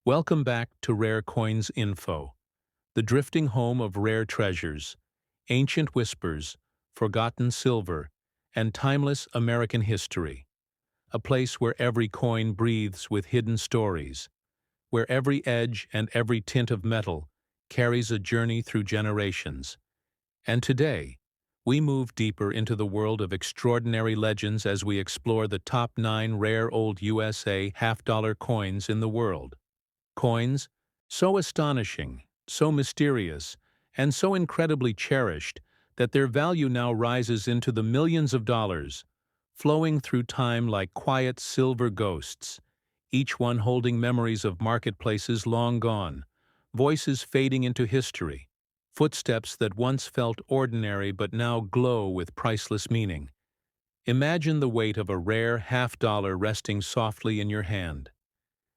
Welcome back to Rare Coins Info, the drifting home of rare treasures, ancient whispers, forgotten silver, and timeless American history. A place where every coin breathes with hidden stories, where every edge and every tint of metal carries a journey through generations. And today, we move deeper into the world of extraordinary legends as we explore the top 9 rare old USA half-dollar coins in the world. Coins, so astonishing, so mysterious, and so incredibly cherished that their value now rises into the millions of dollars, flowing through time like quiet silver ghosts, each one holding memories of marketplaces long gone, voices fading into history, footsteps that once felt ordinary but now glow with priceless meaning. Imagine the weight of a rare half-dollar resting softly in your hand.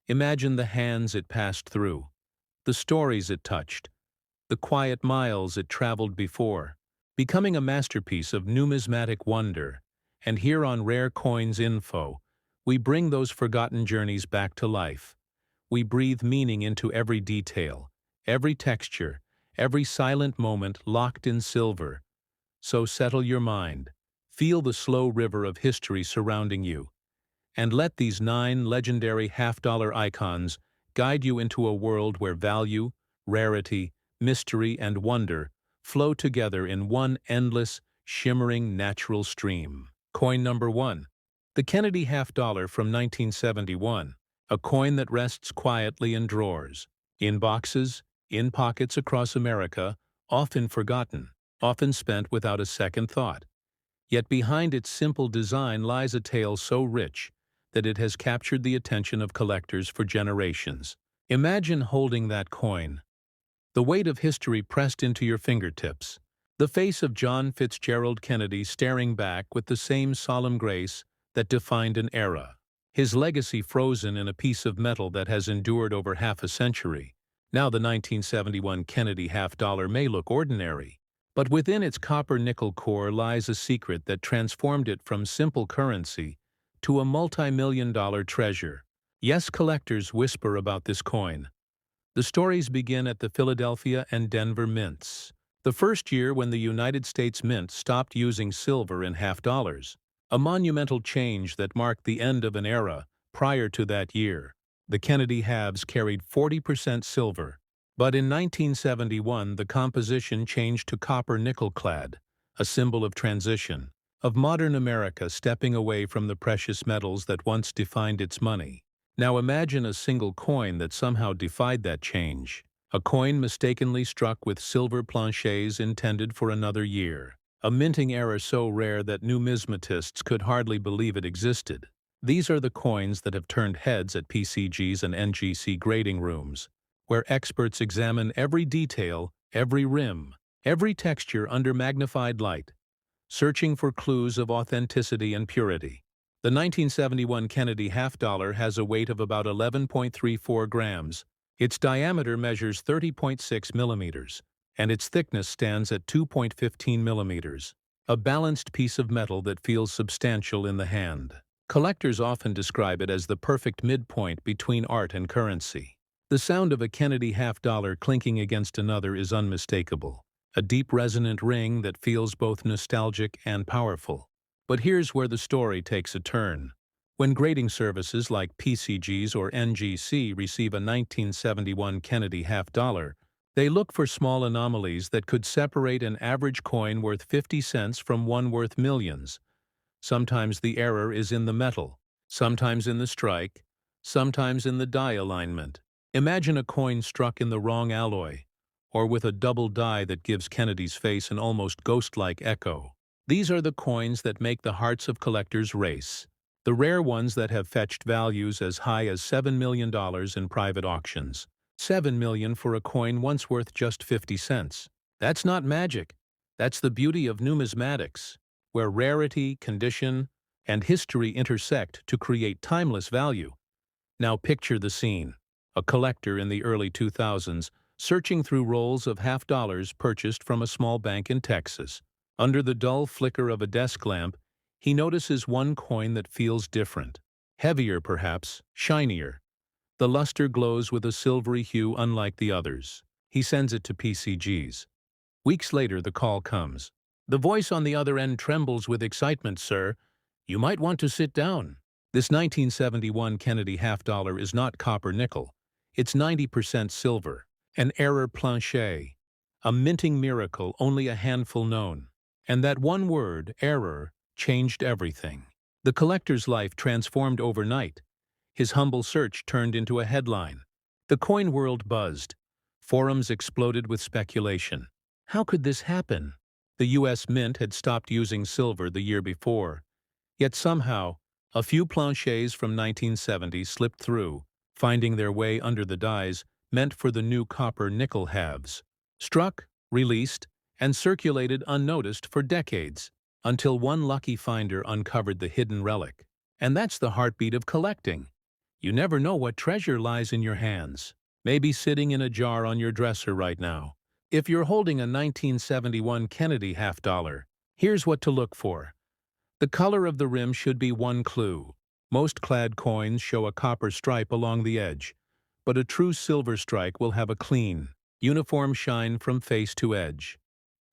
Imagine the hands it passed through, the stories it touched, the quiet miles it traveled before, becoming a masterpiece of numismatic wonder. And here on Rare Coins Info, we bring those forgotten journeys back to life. We breathe meaning into every detail, every texture, every silent moment locked in silver. So settle your mind, feel the slow river of history surrounding you, and let these 9 legendary half-dollar icons guide you into a world where value, rarity, mystery, and wonder flow together in one endless, shimmering natural stream. Coin number 1. The Kennedy half-dollar from 1971, a coin that rests quietly in drawers, in boxes, in pockets across America, often forgotten, often spent without a second thought. Yet behind its simple design lies a tale so rich that it has captured the attention of collectors for generations. Imagine holding that coin, the weight of history pressed into your fingertips, the face of John Fitzgerald Kennedy staring back with the same solemn grace that defined an era, his legacy frozen in a piece of metal that has endured over half a century. Now the 1971 Kennedy half-dollar may look ordinary, but within its copper-nickel core lies a secret that transformed it from simple currency to a multi-million-dollar treasure. Yes, collectors whisper about this coin. The stories begin at the Philadelphia and Denver mints, the first year when the United States Mint stopped using silver in half-dollars, a monumental change that marked the end of an era. Prior to that year, the Kennedy halves carried 40% silver, but in 1971 the composition changed to copper-nickel clad, a symbol of transition, of modern America stepping away from the precious metals that once defined its money. Now imagine a single coin that somehow defied that change, a coin mistakenly struck with silver planchets intended for another year, a minting error so rare that numismatists could hardly believe it existed. These are the coins that have turned heads at PCG's and NGC grading rooms, where experts examine every detail, every rim, every texture under magnified light, searching for clues of authenticity and purity. The 1971 Kennedy half-dollar has a weight of about 11.34 grams. Its diameter measures 30.6 millimeters, and its thickness stands at 2.15 millimeters, a balanced piece of metal that feels substantial in the hand. Collectors often describe it as the perfect midpoint between art and currency. The sound of a Kennedy half-dollar clinking against another is unmistakable, a deep resonant ring that feels both nostalgic and powerful. But here's where the story takes a turn. When grading services like PCG's or NGC receive a 1971 Kennedy half-dollar, they look for small anomalies that could separate an average coin worth 50 cents from one worth millions. Sometimes the error is in the metal, sometimes in the strike, sometimes in the die alignment. Imagine a coin struck in the wrong alloy, or with a double die that gives Kennedy's face an almost ghost-like echo. These are the coins that make the hearts of collectors race, the rare ones that have fetched values as high as $7 million in private auctions. $7 million for a coin once worth just 50 cents. That's not magic. That's the beauty of numismatics, where rarity, condition, and history intersect to create timeless value. Now picture the scene. A collector in the early 2000s searching through rolls of half-dollars purchased from a small bank in Texas. Under the dull flicker of a desk lamp, he notices one coin that feels different. Heavier perhaps, shinier. The luster glows with a silvery hue unlike the others. He sends it to PCGs. Weeks later, the call comes. The voice on the other end trembles with excitement, sir. You might want to sit down. This 1971 Kennedy half-dollar is not copper-nickel. It's 90% silver. An error planché. A minting miracle only a handful known. And that one word, error, changed everything. The collector's life transformed overnight. His humble search turned into a headline. The coin world buzzed. Forums exploded with speculation. How could this happen? The U.S. Mint had stopped using silver the year before. Yet somehow, a few planchets from 1970 slipped through, finding their way under the dies meant for the new copper-nickel halves. Struck, released, and circulated unnoticed for decades, until one lucky finder uncovered the hidden relic. And that's the heartbeat of collecting. You never know what treasure lies in your hands, maybe sitting in a jar on your dresser right now. If you're holding a 1971 Kennedy half-dollar, here's what to look for. The color of the rim should be one clue. Most clad coins show a copper stripe along the edge, but a true silver strike will have a clean, uniform shine from face to edge.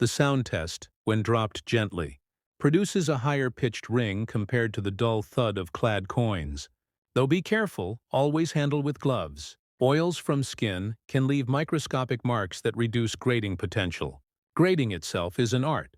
The sound test, when dropped gently, produces a higher-pitched ring compared to the dull thud of clad coins. Though be careful, always handle with gloves. Oils from skin can leave microscopic marks that reduce grading potential. Grading itself is an art.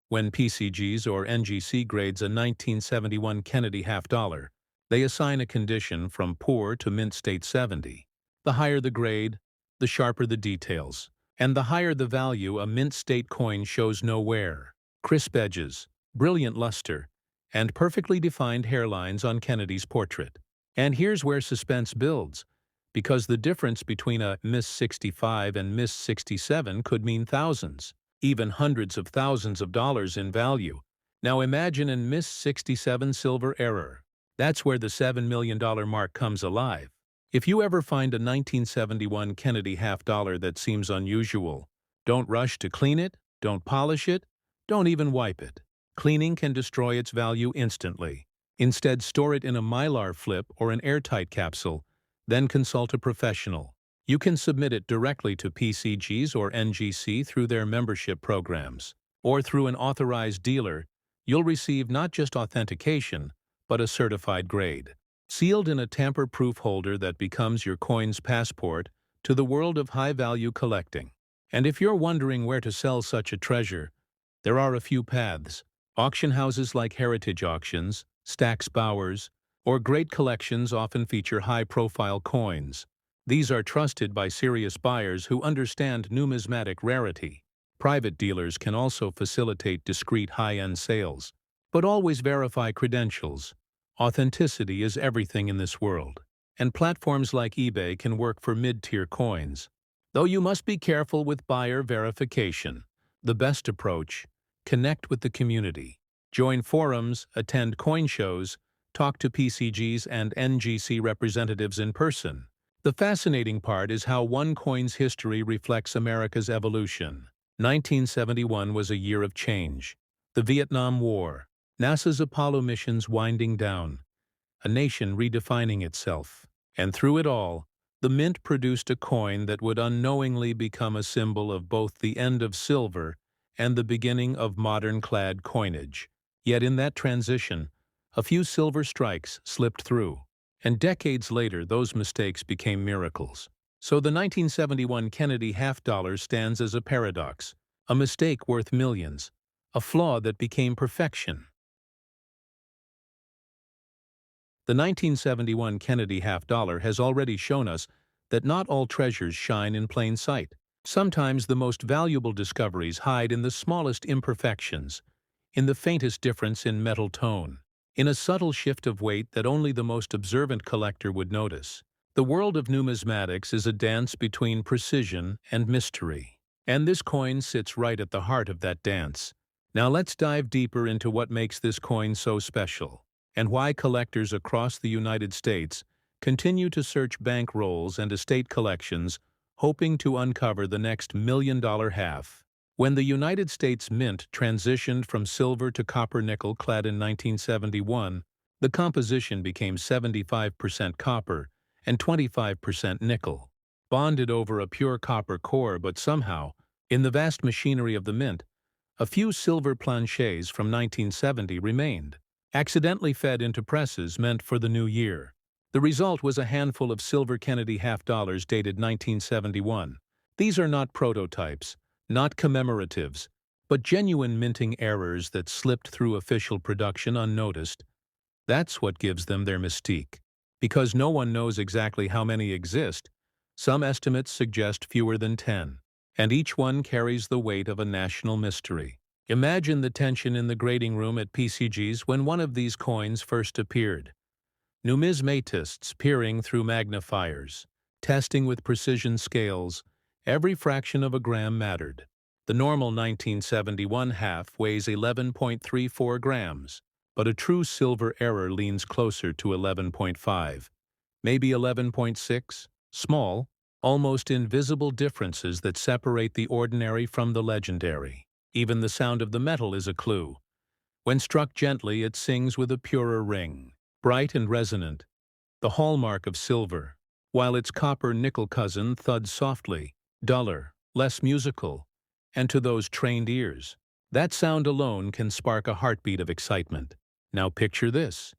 When PCGs or NGC grades a 1971 Kennedy half-dollar, they assign a condition from poor to mint state 70. The higher the grade, the sharper the details. And the higher the value, a mint state coin shows no wear. Crisp edges, brilliant luster, and perfectly defined hairlines on Kennedy's portrait. And here's where suspense builds, because the difference between a Miss 65 and Miss 67 could mean thousands, even hundreds of thousands of dollars in value. Now imagine an Miss 67 silver error. That's where the $7 million mark comes alive. If you ever find a 1971 Kennedy half-dollar that seems unusual, don't rush to clean it, don't polish it, don't even wipe it. Cleaning can destroy its value instantly. Instead, store it in a Mylar flip or an airtight capsule, then consult a professional. You can submit it directly to PCGs or NGC through their membership programs. Or through an authorized dealer, you'll receive not just authentication, but a certified grade. Sealed in a tamper-proof holder that becomes your coin's passport to the world of high-value collecting. And if you're wondering where to sell such a treasure, there are a few paths. Auction houses like Heritage Auctions, Stack's Bowers, or Great Collections often feature high-profile coins. These are trusted by serious buyers who understand numismatic rarity. Private dealers can also facilitate discreet high-end sales, but always verify credentials. Authenticity is everything in this world, and platforms like eBay can work for mid-tier coins. Though you must be careful with buyer verification. The best approach: connect with the community. Join forums, attend coin shows, talk to PCGs and NGC representatives in person. The fascinating part is how one coin's history reflects America's evolution. 1971 was a year of change. The Vietnam War, NASA's Apollo missions winding down, a nation redefining itself. And through it all, the Mint produced a coin that would unknowingly become a symbol of both the end of silver and the beginning of modern clad coinage. Yet in that transition, a few silver strikes slipped through, and decades later those mistakes became miracles. So the 1971 Kennedy half-dollar stands as a paradox, a mistake worth millions, a flaw that became perfection. The 1971 Kennedy half-dollar has already shown us that not all treasures shine in plain sight. Sometimes the most valuable discoveries hide in the smallest imperfections, in the faintest difference in metal tone, in a subtle shift of weight that only the most observant collector would notice. The world of numismatics is a dance between precision and mystery, and this coin sits right at the heart of that dance. Now let's dive deeper into what makes this coin so special, and why collectors across the United States continue to search bank rolls and estate collections, hoping to uncover the next million-dollar half. When the United States Mint transitioned from silver to copper-nickel clad in 1971, the composition became 75% copper and 25% nickel, bonded over a pure copper core. But somehow, in the vast machinery of the mint, a few silver planchets from 1970 remained, accidentally fed into presses meant for the new year. The result was a handful of silver Kennedy half-dollars dated 1971. These are not prototypes, not commemoratives, but genuine minting errors that slipped through official production unnoticed. That's what gives them their mystique. Because no one knows exactly how many exist, some estimates suggest fewer than 10, and each one carries the weight of a national mystery. Imagine the tension in the grading room at PCG's when one of these coins first appeared. Numismatists peering through magnifiers, testing with precision scales. Every fraction of a gram mattered. The normal 1971 half weighs 11.34 grams, but a true silver error leans closer to 11.5, maybe 11.6, small, almost invisible differences that separate the ordinary from the legendary. Even the sound of the metal is a clue. When struck gently, it sings with a purer ring, bright and resonant, the hallmark of silver, while its copper-nickel cousin thuds softly, duller, less musical, and to those trained ears, that sound alone can spark a heartbeat of excitement. Now picture this: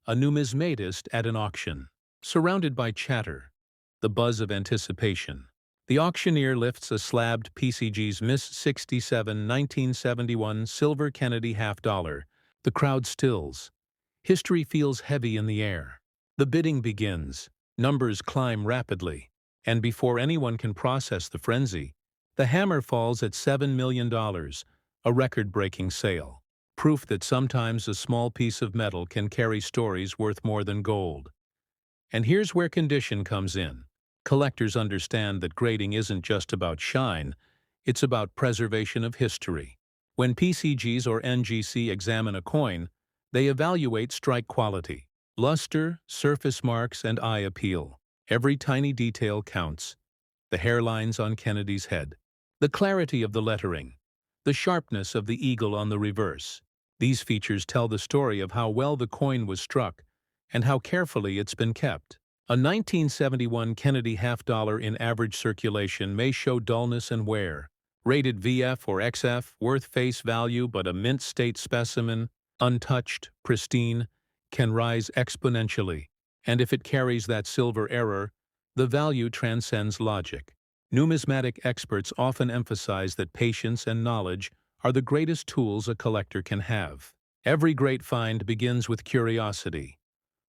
a numismatist at an auction, surrounded by chatter, the buzz of anticipation. The auctioneer lifts a slabbed PCG's Miss 67 1971 silver Kennedy half-dollar. The crowd stills. History feels heavy in the air. The bidding begins. Numbers climb rapidly. And before anyone can process the frenzy, the hammer falls at $7 million, a record-breaking sale. Proof that sometimes a small piece of metal can carry stories worth more than gold. And here's where condition comes in. Collectors understand that grading isn't just about shine, it's about preservation of history. When PCGs or NGC examine a coin, they evaluate strike quality, luster, surface marks, and eye appeal. Every tiny detail counts. The hairlines on Kennedy's head, the clarity of the lettering, the sharpness of the eagle on the reverse. These features tell the story of how well the coin was struck and how carefully it's been kept. A 1971 Kennedy half-dollar in average circulation may show dullness and wear. Rated VF or XF, worth face value, but a mint state specimen, untouched, pristine, can rise exponentially. And if it carries that silver error, the value transcends logic. Numismatic experts often emphasize that patience and knowledge are the greatest tools a collector can have. Every great find begins with curiosity.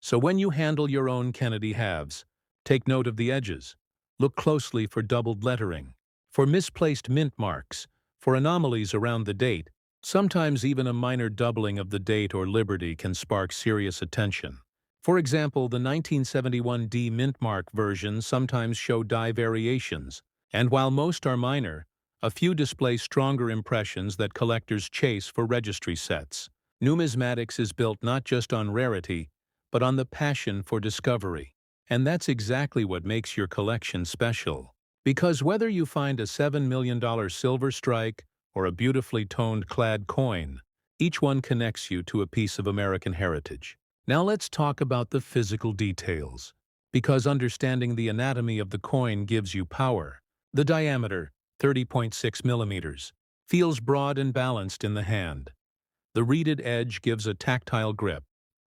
So when you handle your own Kennedy halves, take note of the edges. Look closely for doubled lettering, for misplaced mint marks, for anomalies around the date. Sometimes even a minor doubling of the date or liberty can spark serious attention. For example, the 1971 D mint mark versions sometimes show die variations, and while most are minor, a few display stronger impressions that collectors chase for registry sets. Numismatics is built not just on rarity, but on the passion for discovery. And that's exactly what makes your collection special. Because whether you find a $7 million silver strike or a beautifully toned clad coin, each one connects you to a piece of American heritage. Now let's talk about the physical details. Because understanding the anatomy of the coin gives you power. The diameter, 30.6 millimeters, feels broad and balanced in the hand. The reeded edge gives a tactile grip.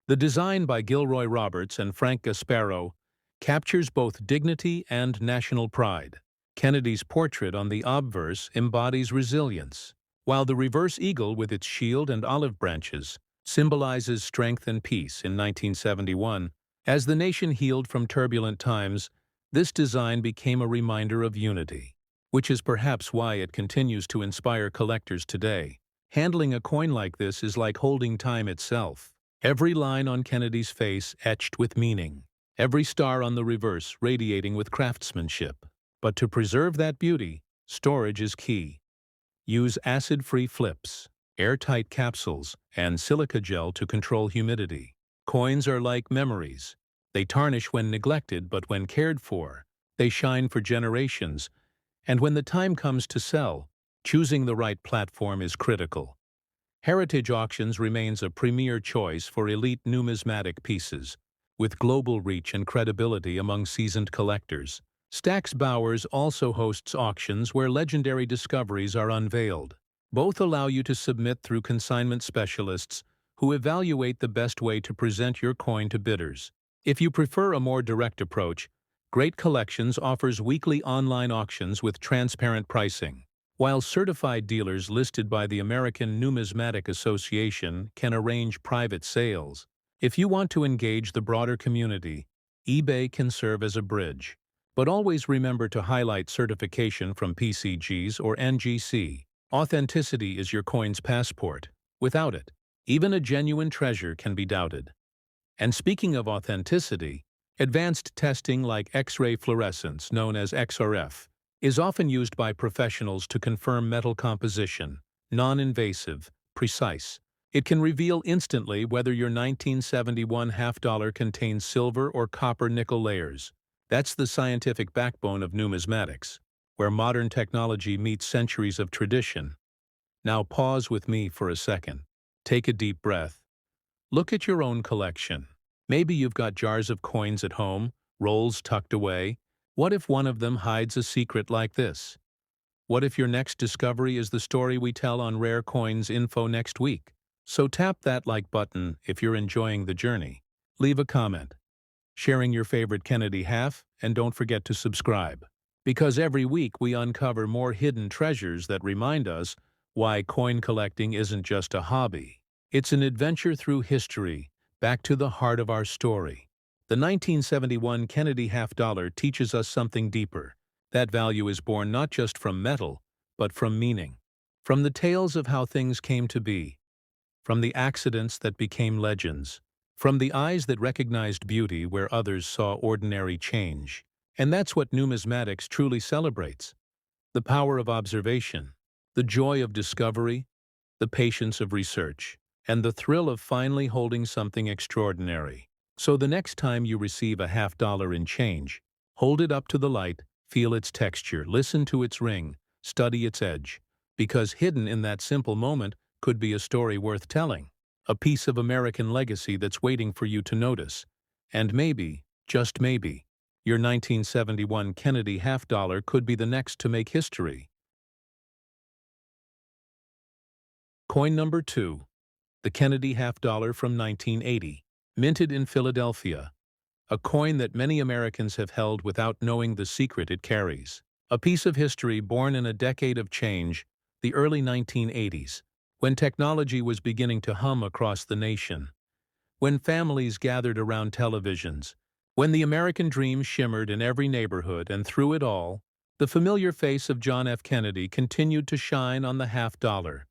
The design by Gilroy Roberts and Frank Gasparo captures both dignity and national pride. Kennedy's portrait on the obverse embodies resilience, while the reverse eagle with its shield and olive branches symbolizes strength and peace. In 1971, as the nation healed from turbulent times, this design became a reminder of unity, which is perhaps why it continues to inspire collectors today. Handling a coin like this is like holding time itself. Every line on Kennedy's face etched with meaning, every star on the reverse radiating with craftsmanship. But to preserve that beauty, storage is key. Use acid-free flips, airtight capsules, and silica gel to control humidity. Coins are like memories. They tarnish when neglected, but when cared for, they shine for generations. And when the time comes to sell, choosing the right platform is critical. Heritage Auctions remains a premier choice for elite numismatic pieces. with global reach and credibility among seasoned collectors. Stax Bowers also hosts auctions where legendary discoveries are unveiled. Both allow you to submit through consignment specialists who evaluate the best way to present your coin to bidders. If you prefer a more direct approach, Great Collections offers weekly online auctions with transparent pricing, while certified dealers listed by the American Numismatic Association can arrange private sales. If you want to engage the broader community, eBay can serve as a bridge. But always remember to highlight certification from PCGs or NGC. Authenticity is your coin's passport. Without it, even a genuine treasure can be doubted. And speaking of authenticity, advanced testing like X-ray fluorescence, known as XRF, is often used by professionals to confirm metal composition, non-invasive, precise. It can reveal instantly whether your 1971 half-dollar contains silver or copper nickel layers. That's the scientific backbone of numismatics, where modern technology meets centuries of tradition. Now pause with me for a second. Take a deep breath. Look at your own collection. Maybe you've got jars of coins at home, rolls tucked away. What if one of them hides a secret like this? What if your next discovery is the story we tell on Rare Coins Info next week? So tap that like button if you're enjoying the journey. Leave a comment, sharing your favorite Kennedy half, and don't forget to subscribe. Because every week we uncover more hidden treasures that remind us why coin collecting isn't just a hobby. It's an adventure through history, back to the heart of our story. The 1971 Kennedy half-dollar teaches us something deeper. That value is born not just from metal, but from meaning. From the tales of how things came to be. From the accidents that became legends. From the eyes that recognized beauty where others saw ordinary change. And that's what numismatics truly celebrates. The power of observation, the joy of discovery, the patience of research, and the thrill of finally holding something extraordinary. So the next time you receive a half-dollar in change, hold it up to the light, feel its texture, listen to its ring, study its edge. Because hidden in that simple moment could be a story worth telling. A piece of American legacy that's waiting for you to notice. And maybe, just maybe, your 1971 Kennedy half-dollar could be the next to make history. Coin number 2. The Kennedy half-dollar from 1980. Minted in Philadelphia. A coin that many Americans have held without knowing the secret it carries. A piece of history born in a decade of change, the early 1980s, when technology was beginning to hum across the nation. When families gathered around televisions. When the American dream shimmered in every neighborhood, and through it all, the familiar face of John F. Kennedy continued to shine on the half-dollar.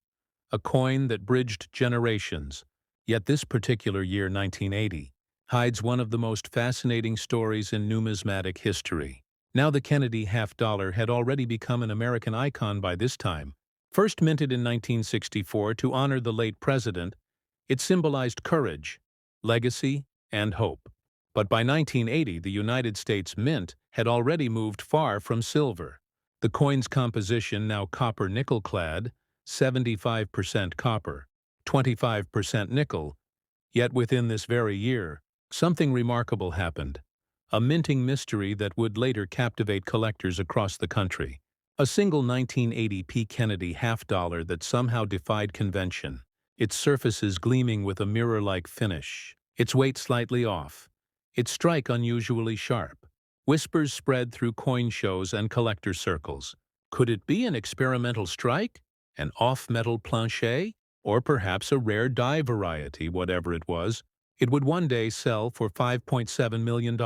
A coin that bridged generations. Yet this particular year, 1980, hides one of the most fascinating stories in numismatic history. Now the Kennedy half-dollar had already become an American icon by this time. First minted in 1964 to honor the late president, it symbolized courage, legacy, and hope. But by 1980, the United States Mint had already moved far from silver. The coin's composition, now copper-nickel clad, 75% copper, 25% nickel. Yet within this very year, something remarkable happened. A minting mystery that would later captivate collectors across the country. A single 1980 Kennedy half-dollar that somehow defied convention. Its surfaces gleaming with a mirror-like finish. Its weight slightly off. Its strike unusually sharp. Whispers spread through coin shows and collector circles. Could it be an experimental strike? An off-metal planchet? Or perhaps a rare die variety, whatever it was? It would one day sell for $5.7 million.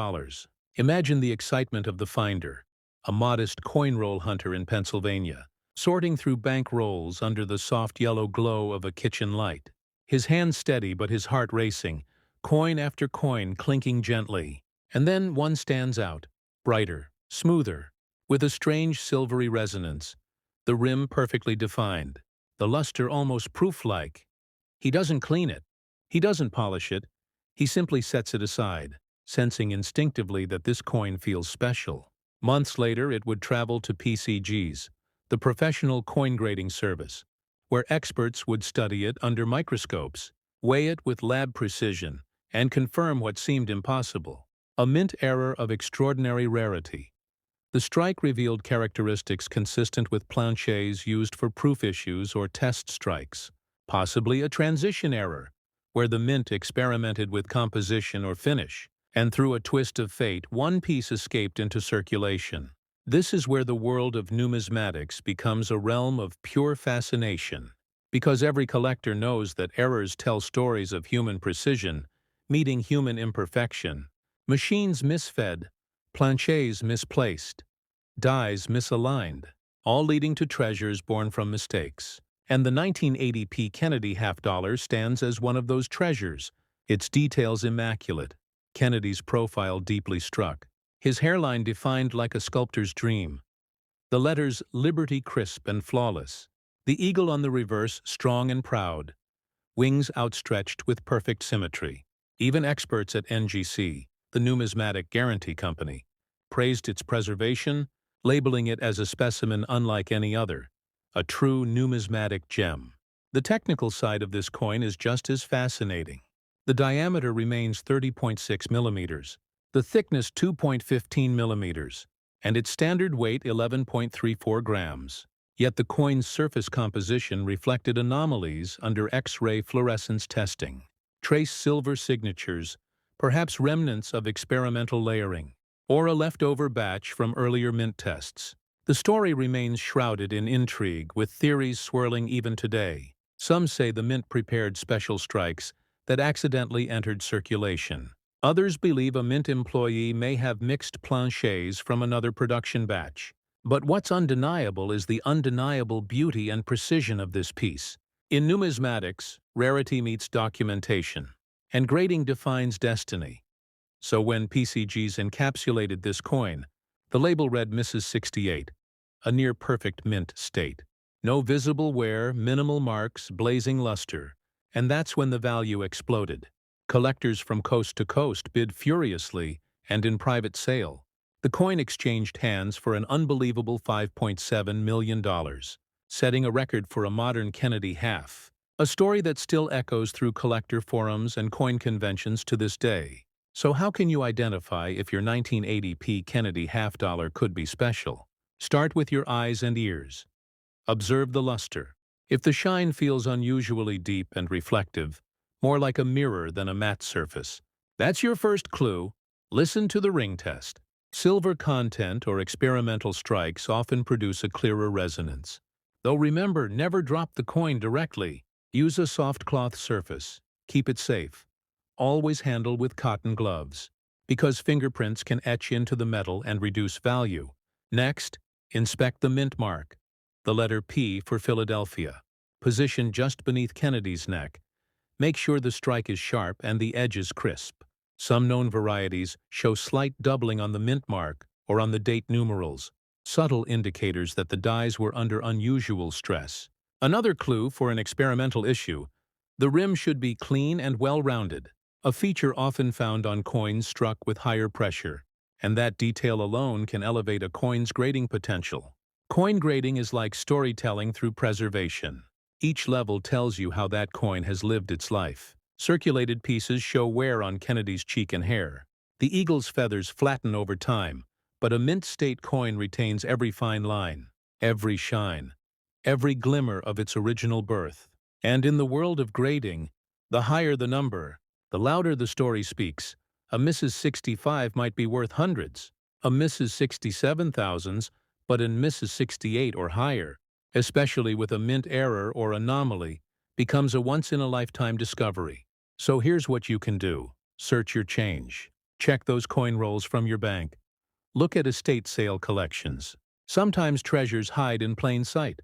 Imagine the excitement of the finder, a modest coin roll hunter in Pennsylvania, sorting through bank rolls under the soft yellow glow of a kitchen light. His hands steady but his heart racing, coin after coin clinking gently. And then one stands out, brighter, smoother, with a strange silvery resonance, the rim perfectly defined, the luster almost proof-like. He doesn't clean it. He doesn't polish it. He simply sets it aside, sensing instinctively that this coin feels special. Months later, it would travel to PCGs, the professional coin grading service, where experts would study it under microscopes, weigh it with lab precision, and confirm what seemed impossible. A mint error of extraordinary rarity. The strike revealed characteristics consistent with planchets used for proof issues or test strikes, possibly a transition error, where the mint experimented with composition or finish, and through a twist of fate, one piece escaped into circulation. This is where the world of numismatics becomes a realm of pure fascination, because every collector knows that errors tell stories of human precision, meeting human imperfection, machines misfed, planchets misplaced, dies misaligned, all leading to treasures born from mistakes. And the 1980p Kennedy half-dollar stands as one of those treasures, its details immaculate, Kennedy's profile deeply struck, his hairline defined like a sculptor's dream, the letters Liberty crisp and flawless, the eagle on the reverse strong and proud, wings outstretched with perfect symmetry. Even experts at NGC, the Numismatic Guarantee Company, praised its preservation, labeling it as a specimen unlike any other, a true numismatic gem. The technical side of this coin is just as fascinating. The diameter remains 30.6 millimeters, the thickness 2.15 millimeters, and its standard weight 11.34 grams. Yet the coin's surface composition reflected anomalies under X-ray fluorescence testing. Trace silver signatures, perhaps remnants of experimental layering, or a leftover batch from earlier mint tests. The story remains shrouded in intrigue, with theories swirling even today. Some say the mint prepared special strikes that accidentally entered circulation. Others believe a mint employee may have mixed planchets from another production batch. But what's undeniable is the undeniable beauty and precision of this piece. In numismatics, rarity meets documentation, and grading defines destiny. So when PCGs encapsulated this coin, the label read Mrs. 68, a near-perfect mint state. No visible wear, minimal marks, blazing luster, and that's when the value exploded. Collectors from coast to coast bid furiously, and in private sale, the coin exchanged hands for an unbelievable $5.7 million, setting a record for a modern Kennedy half, a story that still echoes through collector forums and coin conventions to this day. So how can you identify if your 1980p Kennedy half-dollar could be special? Start with your eyes and ears. Observe the luster. If the shine feels unusually deep and reflective, more like a mirror than a matte surface, that's your first clue. Listen to the ring test. Silver content or experimental strikes often produce a clearer resonance. Though remember, never drop the coin directly. Use a soft cloth surface. Keep it safe. Always handle with cotton gloves, because fingerprints can etch into the metal and reduce value. Next, inspect the mint mark, the letter P for Philadelphia, positioned just beneath Kennedy's neck. Make sure the strike is sharp and the edges crisp. Some known varieties show slight doubling on the mint mark or on the date numerals, subtle indicators that the dies were under unusual stress. Another clue for an experimental issue: the rim should be clean and well-rounded, a feature often found on coins struck with higher pressure, and that detail alone can elevate a coin's grading potential. Coin grading is like storytelling through preservation. Each level tells you how that coin has lived its life. Circulated pieces show wear on Kennedy's cheek and hair. The eagle's feathers flatten over time, but a mint state coin retains every fine line, every shine, every glimmer of its original birth. And in the world of grading, the higher the number, the louder the story speaks. A Mrs. 65 might be worth hundreds, a Mrs. 67 thousands, but in Mrs. 68 or higher, especially with a mint error or anomaly, becomes a once-in-a-lifetime discovery. So here's what you can do. Search your change. Check those coin rolls from your bank. Look at estate sale collections. Sometimes treasures hide in plain sight.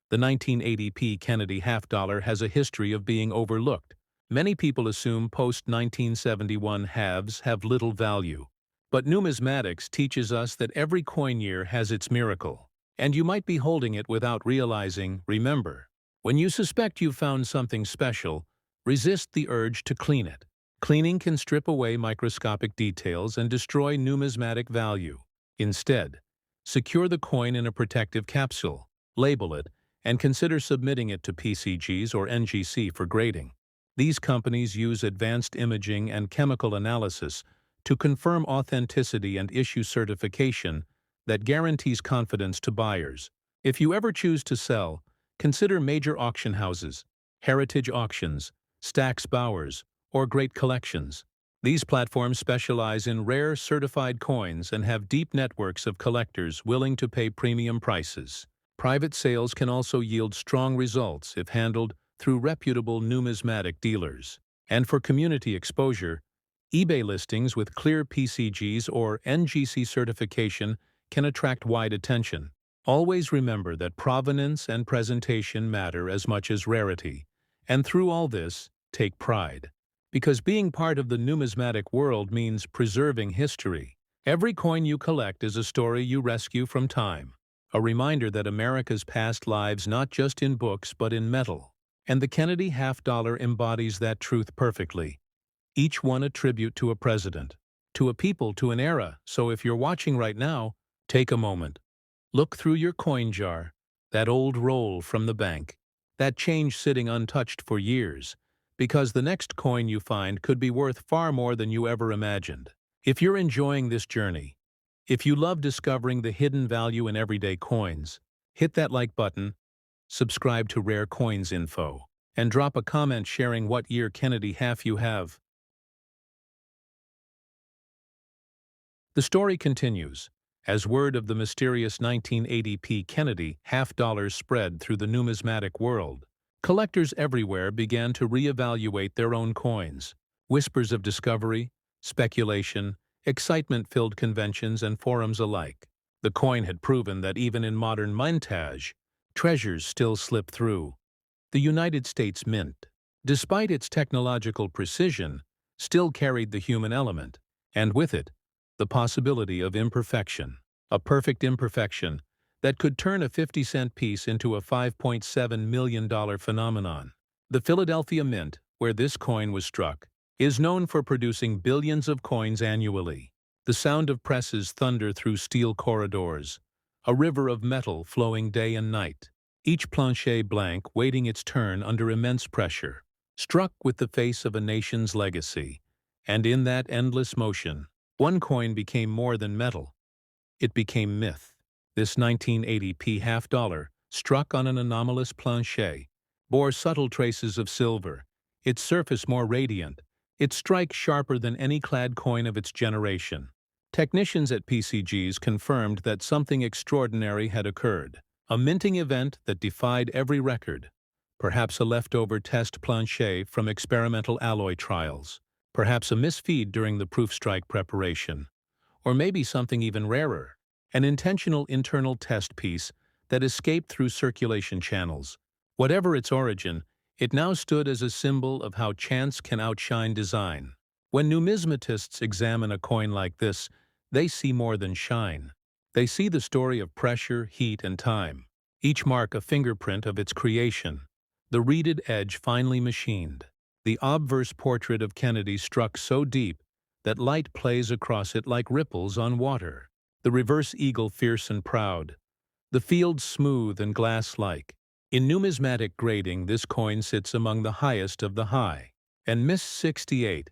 The 1980p Kennedy half-dollar has a history of being overlooked. Many people assume post-1971 halves have little value. But numismatics teaches us that every coin year has its miracle. And you might be holding it without realizing. Remember, when you suspect you've found something special, resist the urge to clean it. Cleaning can strip away microscopic details and destroy numismatic value. Instead, secure the coin in a protective capsule, label it, and consider submitting it to PCGs or NGC for grading. These companies use advanced imaging and chemical analysis to confirm authenticity and issue certification that guarantees confidence to buyers. If you ever choose to sell, consider major auction houses, heritage auctions, Stack's Bowers, or Great Collections. These platforms specialize in rare certified coins and have deep networks of collectors willing to pay premium prices. Private sales can also yield strong results if handled through reputable numismatic dealers. And for community exposure, eBay listings with clear PCGs or NGC certification can attract wide attention. Always remember that provenance and presentation matter as much as rarity. And through all this, take pride. Because being part of the numismatic world means preserving history. Every coin you collect is a story you rescue from time, a reminder that America's past lives not just in books but in metal. And the Kennedy half-dollar embodies that truth perfectly. Each one a tribute to a president, to a people, to an era. So if you're watching right now, take a moment. Look through your coin jar, that old roll from the bank, that change sitting untouched for years, because the next coin you find could be worth far more than you ever imagined. If you're enjoying this journey, if you love discovering the hidden value in everyday coins, hit that like button, subscribe to Rare Coins Info, and drop a comment sharing what year Kennedy half you have. The story continues. As word of the mysterious 1980 Kennedy half-dollars spread through the numismatic world, collectors everywhere began to reevaluate their own coins. Whispers of discovery, speculation, excitement-filled conventions and forums alike. The coin had proven that even in modern mintage, treasures still slip through. The United States Mint, despite its technological precision, still carried the human element, and with it, the possibility of imperfection. A perfect imperfection that could turn a 50-cent piece into a $5.7 million phenomenon. The Philadelphia Mint, where this coin was struck, is known for producing billions of coins annually. The sound of presses thunder through steel corridors, a river of metal flowing day and night, each plancher blank waiting its turn under immense pressure, struck with the face of a nation's legacy. And in that endless motion, one coin became more than metal. It became myth. This 1980 half-dollar, struck on an anomalous plancher, bore subtle traces of silver, its surface more radiant, its strike sharper than any clad coin of its generation. Technicians at PCGs confirmed that something extraordinary had occurred, a minting event that defied every record. Perhaps a leftover test plancher from experimental alloy trials, perhaps a misfeed during the proof strike preparation, or maybe something even rarer, an intentional internal test piece that escaped through circulation channels. Whatever its origin, it now stood as a symbol of how chance can outshine design. When numismatists examine a coin like this, they see more than shine. They see the story of pressure, heat, and time, each mark a fingerprint of its creation, the reeded edge finely machined. The obverse portrait of Kennedy struck so deep that light plays across it like ripples on water. The reverse eagle fierce and proud. The field smooth and glass-like. In numismatic grading, this coin sits among the highest of the high. And Miss 68,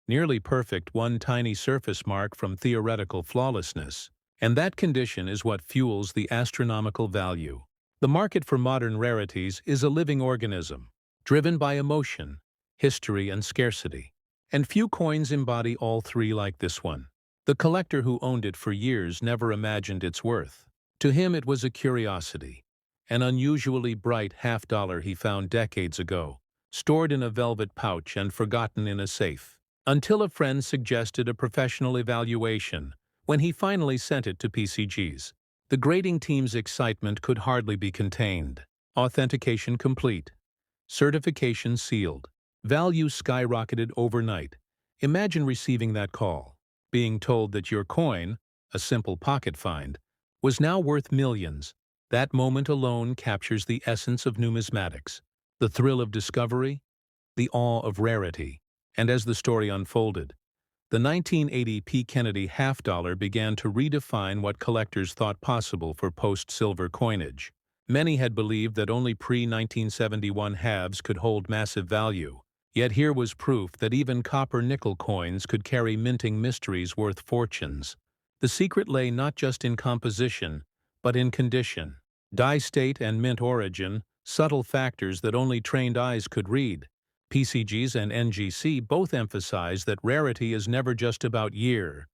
nearly perfect, one tiny surface mark from theoretical flawlessness. And that condition is what fuels the astronomical value. The market for modern rarities is a living organism, driven by emotion, history, and scarcity. And few coins embody all three like this one. The collector who owned it for years never imagined its worth. To him it was a curiosity, an unusually bright half-dollar he found decades ago, stored in a velvet pouch and forgotten in a safe, until a friend suggested a professional evaluation when he finally sent it to PCGs. The grading team's excitement could hardly be contained. Authentication complete. Certification sealed. Value skyrocketed overnight. Imagine receiving that call, being told that your coin, a simple pocket find, was now worth millions. That moment alone captures the essence of numismatics, the thrill of discovery, the awe of rarity. And as the story unfolded, the 1980 Kennedy half-dollar began to redefine what collectors thought possible for post-silver coinage. Many had believed that only pre-1971 halves could hold massive value, Yet here was proof that even copper-nickel coins could carry minting mysteries worth fortunes. The secret lay not just in composition, but in condition. Die state and mint origin, subtle factors that only trained eyes could read. PCGs and NGC both emphasize that rarity is never just about year.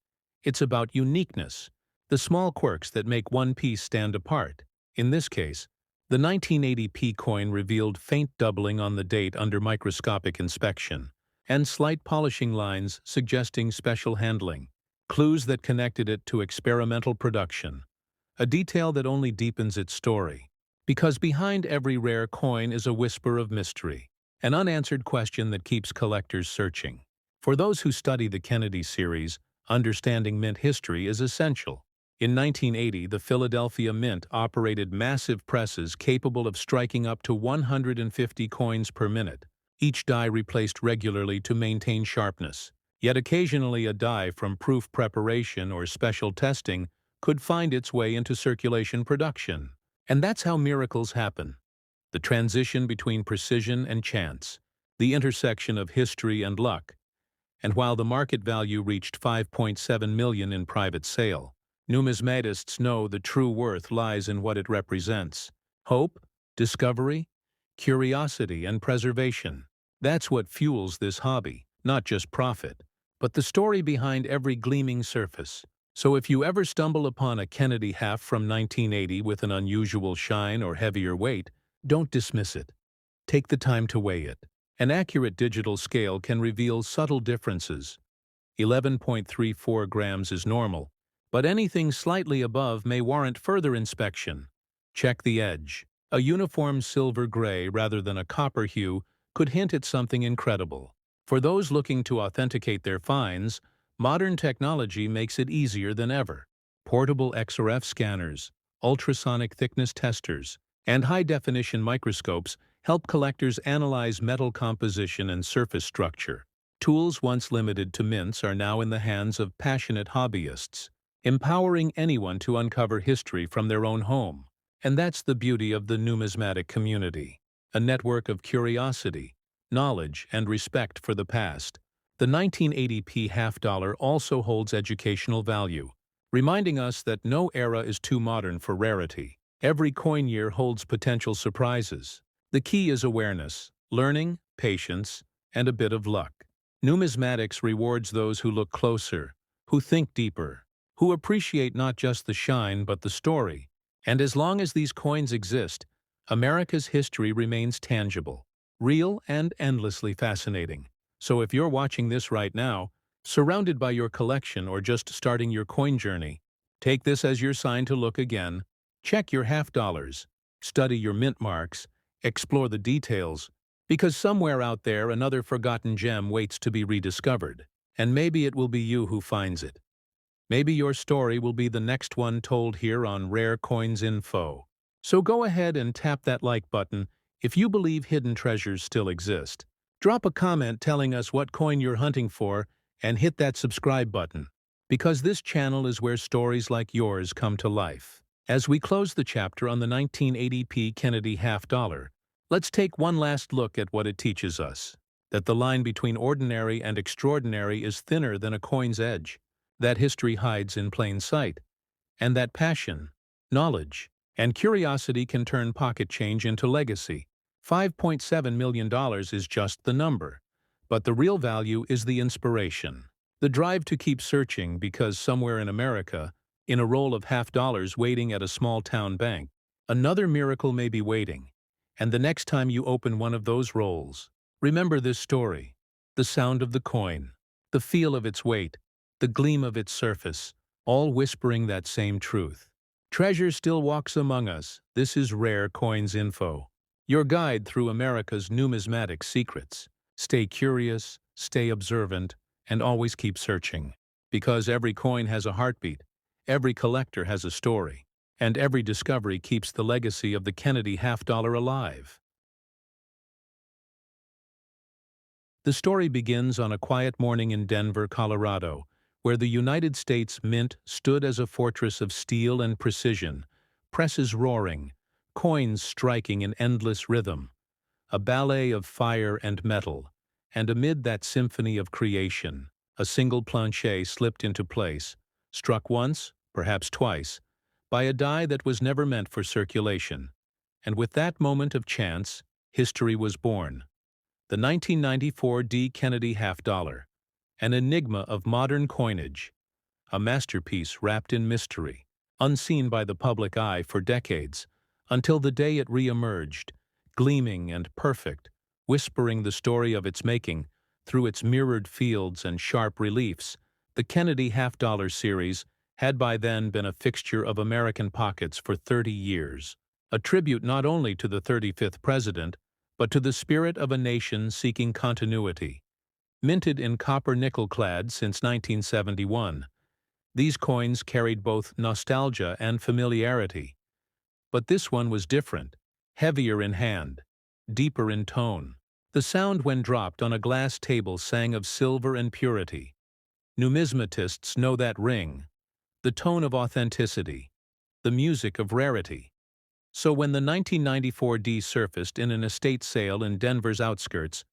It's about uniqueness, the small quirks that make one piece stand apart. In this case, the 1980p coin revealed faint doubling on the date under microscopic inspection, and slight polishing lines suggesting special handling, clues that connected it to experimental production. A detail that only deepens its story. Because behind every rare coin is a whisper of mystery, an unanswered question that keeps collectors searching. For those who study the Kennedy series, understanding mint history is essential. In 1980, the Philadelphia Mint operated massive presses capable of striking up to 150 coins per minute, each die replaced regularly to maintain sharpness. Yet occasionally a die from proof preparation or special testing could find its way into circulation production. And that's how miracles happen. The transition between precision and chance, the intersection of history and luck. And while the market value reached $5.7 million in private sale, numismatists know the true worth lies in what it represents. Hope, discovery, curiosity, and preservation. That's what fuels this hobby, not just profit, but the story behind every gleaming surface. So if you ever stumble upon a Kennedy half from 1980 with an unusual shine or heavier weight, don't dismiss it. Take the time to weigh it. An accurate digital scale can reveal subtle differences. 11.34 grams is normal, but anything slightly above may warrant further inspection. Check the edge. A uniform silver-gray rather than a copper hue could hint at something incredible. For those looking to authenticate their finds, modern technology makes it easier than ever. Portable XRF scanners, ultrasonic thickness testers, and high-definition microscopes help collectors analyze metal composition and surface structure. Tools once limited to mints are now in the hands of passionate hobbyists, empowering anyone to uncover history from their own home. And that's the beauty of the numismatic community, a network of curiosity, knowledge, and respect for the past. The 1980p half-dollar also holds educational value, reminding us that no era is too modern for rarity. Every coin year holds potential surprises. The key is awareness, learning, patience, and a bit of luck. Numismatics rewards those who look closer, who think deeper, who appreciate not just the shine but the story. And as long as these coins exist, America's history remains tangible, real, and endlessly fascinating. So if you're watching this right now, surrounded by your collection or just starting your coin journey, take this as your sign to look again. Check your half-dollars, study your mint marks, explore the details, because somewhere out there another forgotten gem waits to be rediscovered. And maybe it will be you who finds it. Maybe your story will be the next one told here on Rare Coins Info. So go ahead and tap that like button if you believe hidden treasures still exist. Drop a comment telling us what coin you're hunting for and hit that subscribe button, because this channel is where stories like yours come to life. As we close the chapter on the 1980p Kennedy half-dollar, let's take one last look at what it teaches us. That the line between ordinary and extraordinary is thinner than a coin's edge. That history hides in plain sight, and that passion, knowledge, and curiosity can turn pocket change into legacy. $5.7 million is just the number, but the real value is the inspiration. The drive to keep searching because somewhere in America, in a roll of half-dollars waiting at a small-town bank, another miracle may be waiting. And the next time you open one of those rolls, remember this story: the sound of the coin, the feel of its weight, the gleam of its surface, all whispering that same truth. Treasure still walks among us. This is Rare Coins Info, your guide through America's numismatic secrets. Stay curious, stay observant, and always keep searching. Because every coin has a heartbeat, every collector has a story, and every discovery keeps the legacy of the Kennedy half-dollar alive. The story begins on a quiet morning in Denver, Colorado, where the United States Mint stood as a fortress of steel and precision, presses roaring, coins striking in endless rhythm, a ballet of fire and metal. And amid that symphony of creation, a single planchet slipped into place, struck once, perhaps twice, by a die that was never meant for circulation. And with that moment of chance, history was born. The 1994 D. Kennedy half-dollar, an enigma of modern coinage, a masterpiece wrapped in mystery, unseen by the public eye for decades, until the day it re-emerged, gleaming and perfect, whispering the story of its making through its mirrored fields and sharp reliefs. The Kennedy half-dollar series had by then been a fixture of American pockets for 30 years, a tribute not only to the 35th president, but to the spirit of a nation seeking continuity. Minted in copper nickel-clad since 1971, these coins carried both nostalgia and familiarity. But this one was different, heavier in hand, deeper in tone. The sound when dropped on a glass table sang of silver and purity. Numismatists know that ring, the tone of authenticity, the music of rarity. So when the 1994 D surfaced in an estate sale in Denver's outskirts,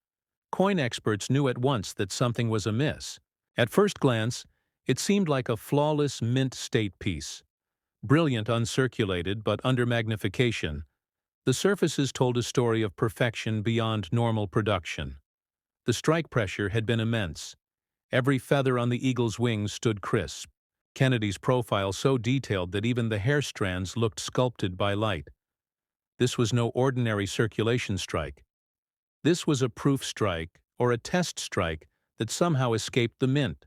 coin experts knew at once that something was amiss. At first glance, it seemed like a flawless mint state piece. Brilliant uncirculated but under magnification, the surfaces told a story of perfection beyond normal production. The strike pressure had been immense. Every feather on the eagle's wings stood crisp. Kennedy's profile so detailed that even the hair strands looked sculpted by light. This was no ordinary circulation strike. This was a proof strike, or a test strike, that somehow escaped the mint.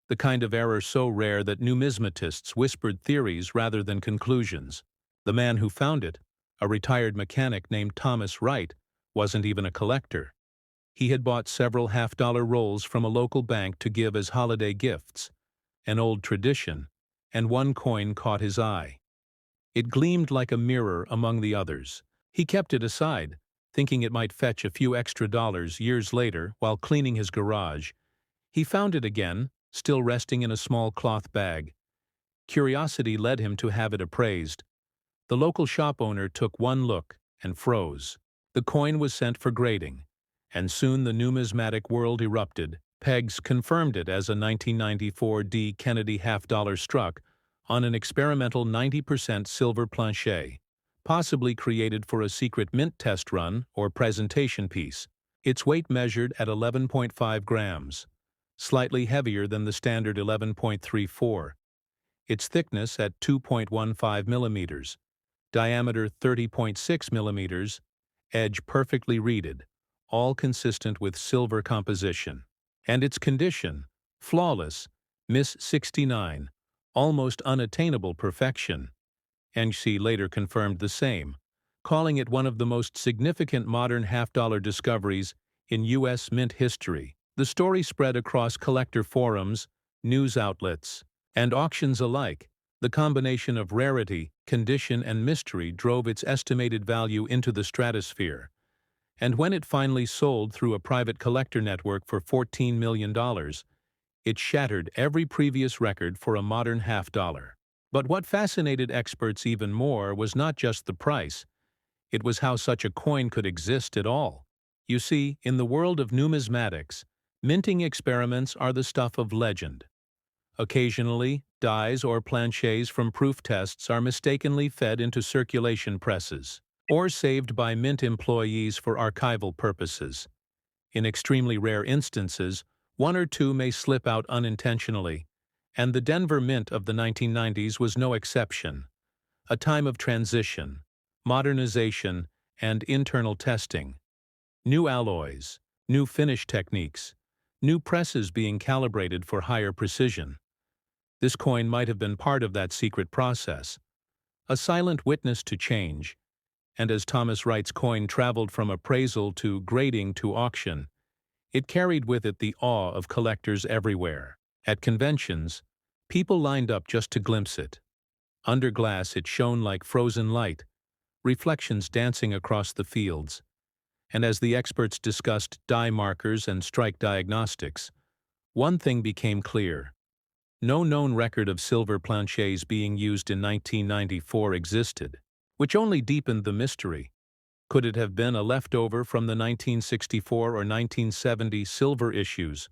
The kind of error so rare that numismatists whispered theories rather than conclusions. The man who found it, a retired mechanic named Thomas Wright, wasn't even a collector. He had bought several half-dollar rolls from a local bank to give as holiday gifts, an old tradition, and one coin caught his eye. It gleamed like a mirror among the others. He kept it aside, thinking it might fetch a few extra dollars years later while cleaning his garage. He found it again, still resting in a small cloth bag. Curiosity led him to have it appraised. The local shop owner took one look and froze. The coin was sent for grading, and soon the numismatic world erupted. Pegs confirmed it as a 1994 D. Kennedy half-dollar struck on an experimental 90% silver planchet, possibly created for a secret mint test run or presentation piece. Its weight measured at 11.5 grams, slightly heavier than the standard 11.34. Its thickness at 2.15 millimeters, diameter 30.6 millimeters, edge perfectly reeded, all consistent with silver composition. And its condition, flawless, Miss 69, almost unattainable perfection. NC later confirmed the same, calling it one of the most significant modern half-dollar discoveries in U.S. mint history. The story spread across collector forums, news outlets, and auctions alike. The combination of rarity, condition, and mystery drove its estimated value into the stratosphere. And when it finally sold through a private collector network for $14 million, it shattered every previous record for a modern half-dollar. But what fascinated experts even more was not just the price, it was how such a coin could exist at all. You see, in the world of numismatics, minting experiments are the stuff of legend. Occasionally, dies or planchets from proof tests are mistakenly fed into circulation presses, or saved by mint employees for archival purposes. In extremely rare instances, one or two may slip out unintentionally, and the Denver Mint of the 1990s was no exception. A time of transition, modernization, and internal testing. New alloys, new finish techniques, new presses being calibrated for higher precision. This coin might have been part of that secret process, a silent witness to change. And as Thomas Wright's coin traveled from appraisal to grading to auction, it carried with it the awe of collectors everywhere. At conventions, people lined up just to glimpse it. Under glass it shone like frozen light, reflections dancing across the fields. And as the experts discussed die markers and strike diagnostics, one thing became clear. No known record of silver planchets being used in 1994 existed, which only deepened the mystery. Could it have been a leftover from the 1964 or 1970 silver issues?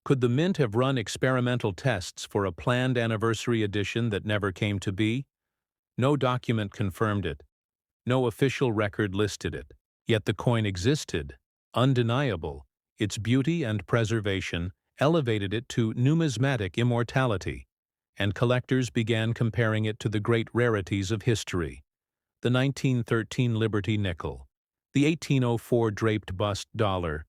Could the mint have run experimental tests for a planned anniversary edition that never came to be? No document confirmed it. No official record listed it. Yet the coin existed, undeniable. Its beauty and preservation elevated it to numismatic immortality, and collectors began comparing it to the great rarities of history: the 1913 Liberty nickel, the 1804 draped bust dollar,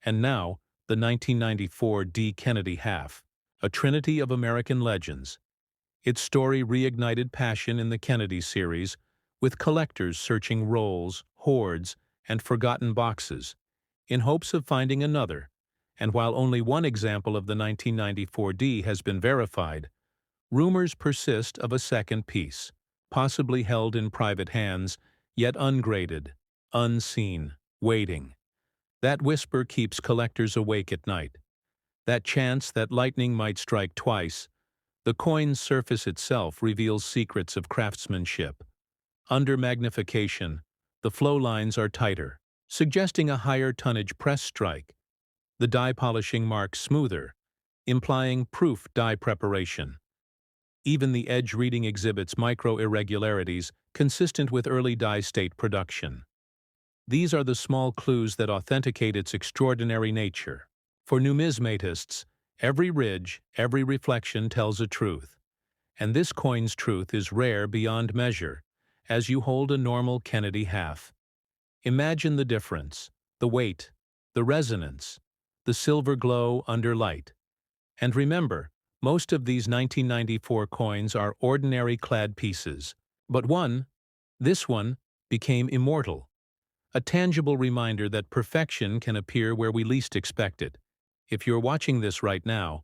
and now the 1994 D. Kennedy half, a trinity of American legends. Its story reignited passion in the Kennedy series, with collectors searching rolls, hoards, and forgotten boxes, in hopes of finding another. And while only one example of the 1994 D has been verified, rumors persist of a second piece, possibly held in private hands, yet ungraded, unseen, waiting. That whisper keeps collectors awake at night. That chance that lightning might strike twice. The coin's surface itself reveals secrets of craftsmanship. Under magnification, the flow lines are tighter, suggesting a higher tonnage press strike. The die polishing marks smoother, implying proof die preparation. Even the edge reading exhibits micro irregularities consistent with early die state production. These are the small clues that authenticate its extraordinary nature. For numismatists, every ridge, every reflection tells a truth. And this coin's truth is rare beyond measure, as you hold a normal Kennedy half. Imagine the difference: the weight, the resonance, the silver glow under light. And remember, most of these 1994 coins are ordinary clad pieces. But this one, became immortal. A tangible reminder that perfection can appear where we least expect it. If you're watching this right now,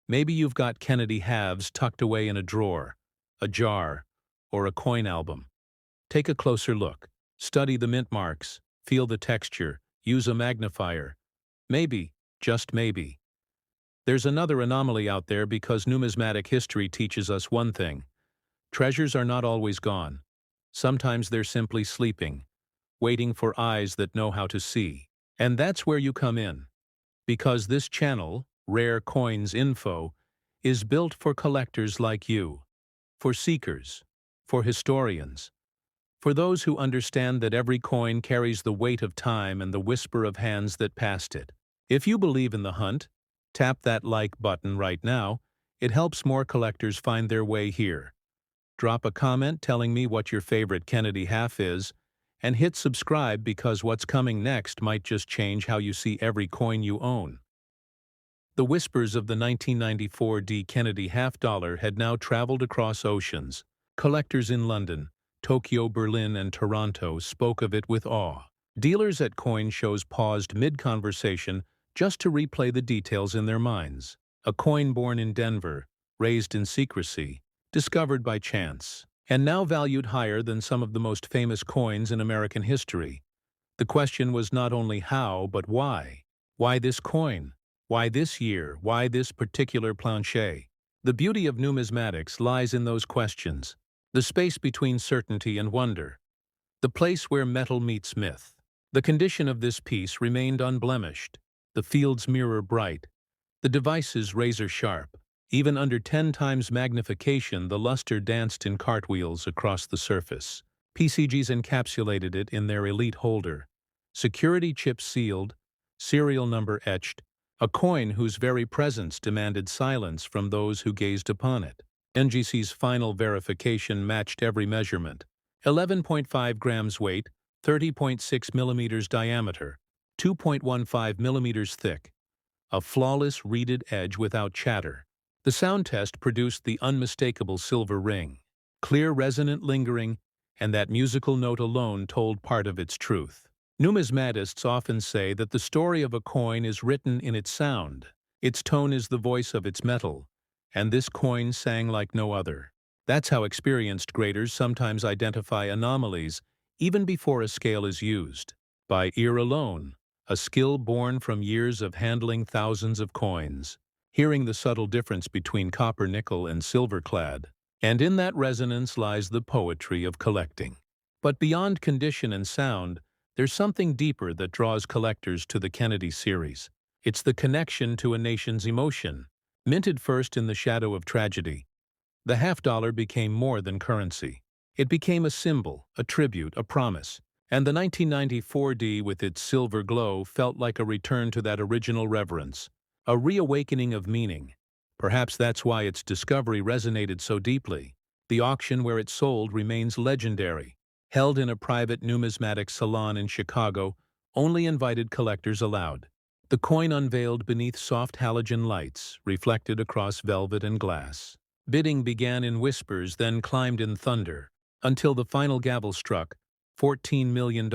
maybe you've got Kennedy halves tucked away in a drawer, a jar, or a coin album. Take a closer look. Study the mint marks, feel the texture, use a magnifier. Maybe, just maybe, there's another anomaly out there, because numismatic history teaches us one thing: treasures are not always gone. Sometimes they're simply sleeping, waiting for eyes that know how to see. And that's where you come in. Because this channel, Rare Coins Info, is built for collectors like you, for seekers, for historians, for those who understand that every coin carries the weight of time and the whisper of hands that passed it. If you believe in the hunt, tap that like button right now. It helps more collectors find their way here. Drop a comment telling me what your favorite Kennedy half is, and hit subscribe, because what's coming next might just change how you see every coin you own. The whispers of the 1994 D. Kennedy half dollar had now traveled across oceans. Collectors in London, Tokyo, Berlin, and Toronto spoke of it with awe. Dealers at coin shows paused mid-conversation just to replay the details in their minds. A coin born in Denver, raised in secrecy, discovered by chance, and now valued higher than some of the most famous coins in American history. The question was not only how, but why. Why this coin? Why this year? Why this particular planche? The beauty of numismatics lies in those questions, the space between certainty and wonder, the place where metal meets myth. The condition of this piece remained unblemished, the field's mirror bright, the devices razor sharp. Even under 10 times magnification, the luster danced in cartwheels across the surface. PCGs encapsulated it in their elite holder, security chip sealed, serial number etched, a coin whose very presence demanded silence from those who gazed upon it. NGC's final verification matched every measurement: 11.5 grams weight, 30.6 millimeters diameter, 2.15 millimeters thick, a flawless reeded edge without chatter. The sound test produced the unmistakable silver ring, clear, resonant, lingering, and that musical note alone told part of its truth. Numismatists often say that the story of a coin is written in its sound. Its tone is the voice of its metal, and this coin sang like no other. That's how experienced graders sometimes identify anomalies even before a scale is used. By ear alone, a skill born from years of handling thousands of coins, hearing the subtle difference between copper, nickel, and silver clad. And in that resonance lies the poetry of collecting. But beyond condition and sound, there's something deeper that draws collectors to the Kennedy series. It's the connection to a nation's emotion. Minted first in the shadow of tragedy, the half-dollar became more than currency. It became a symbol, a tribute, a promise. And the 1994 D with its silver glow felt like a return to that original reverence, a reawakening of meaning. Perhaps that's why its discovery resonated so deeply. The auction where it sold remains legendary. Held in a private numismatic salon in Chicago, only invited collectors allowed. The coin unveiled beneath soft halogen lights, reflected across velvet and glass. Bidding began in whispers, then climbed in thunder, until the final gavel struck, $14 million.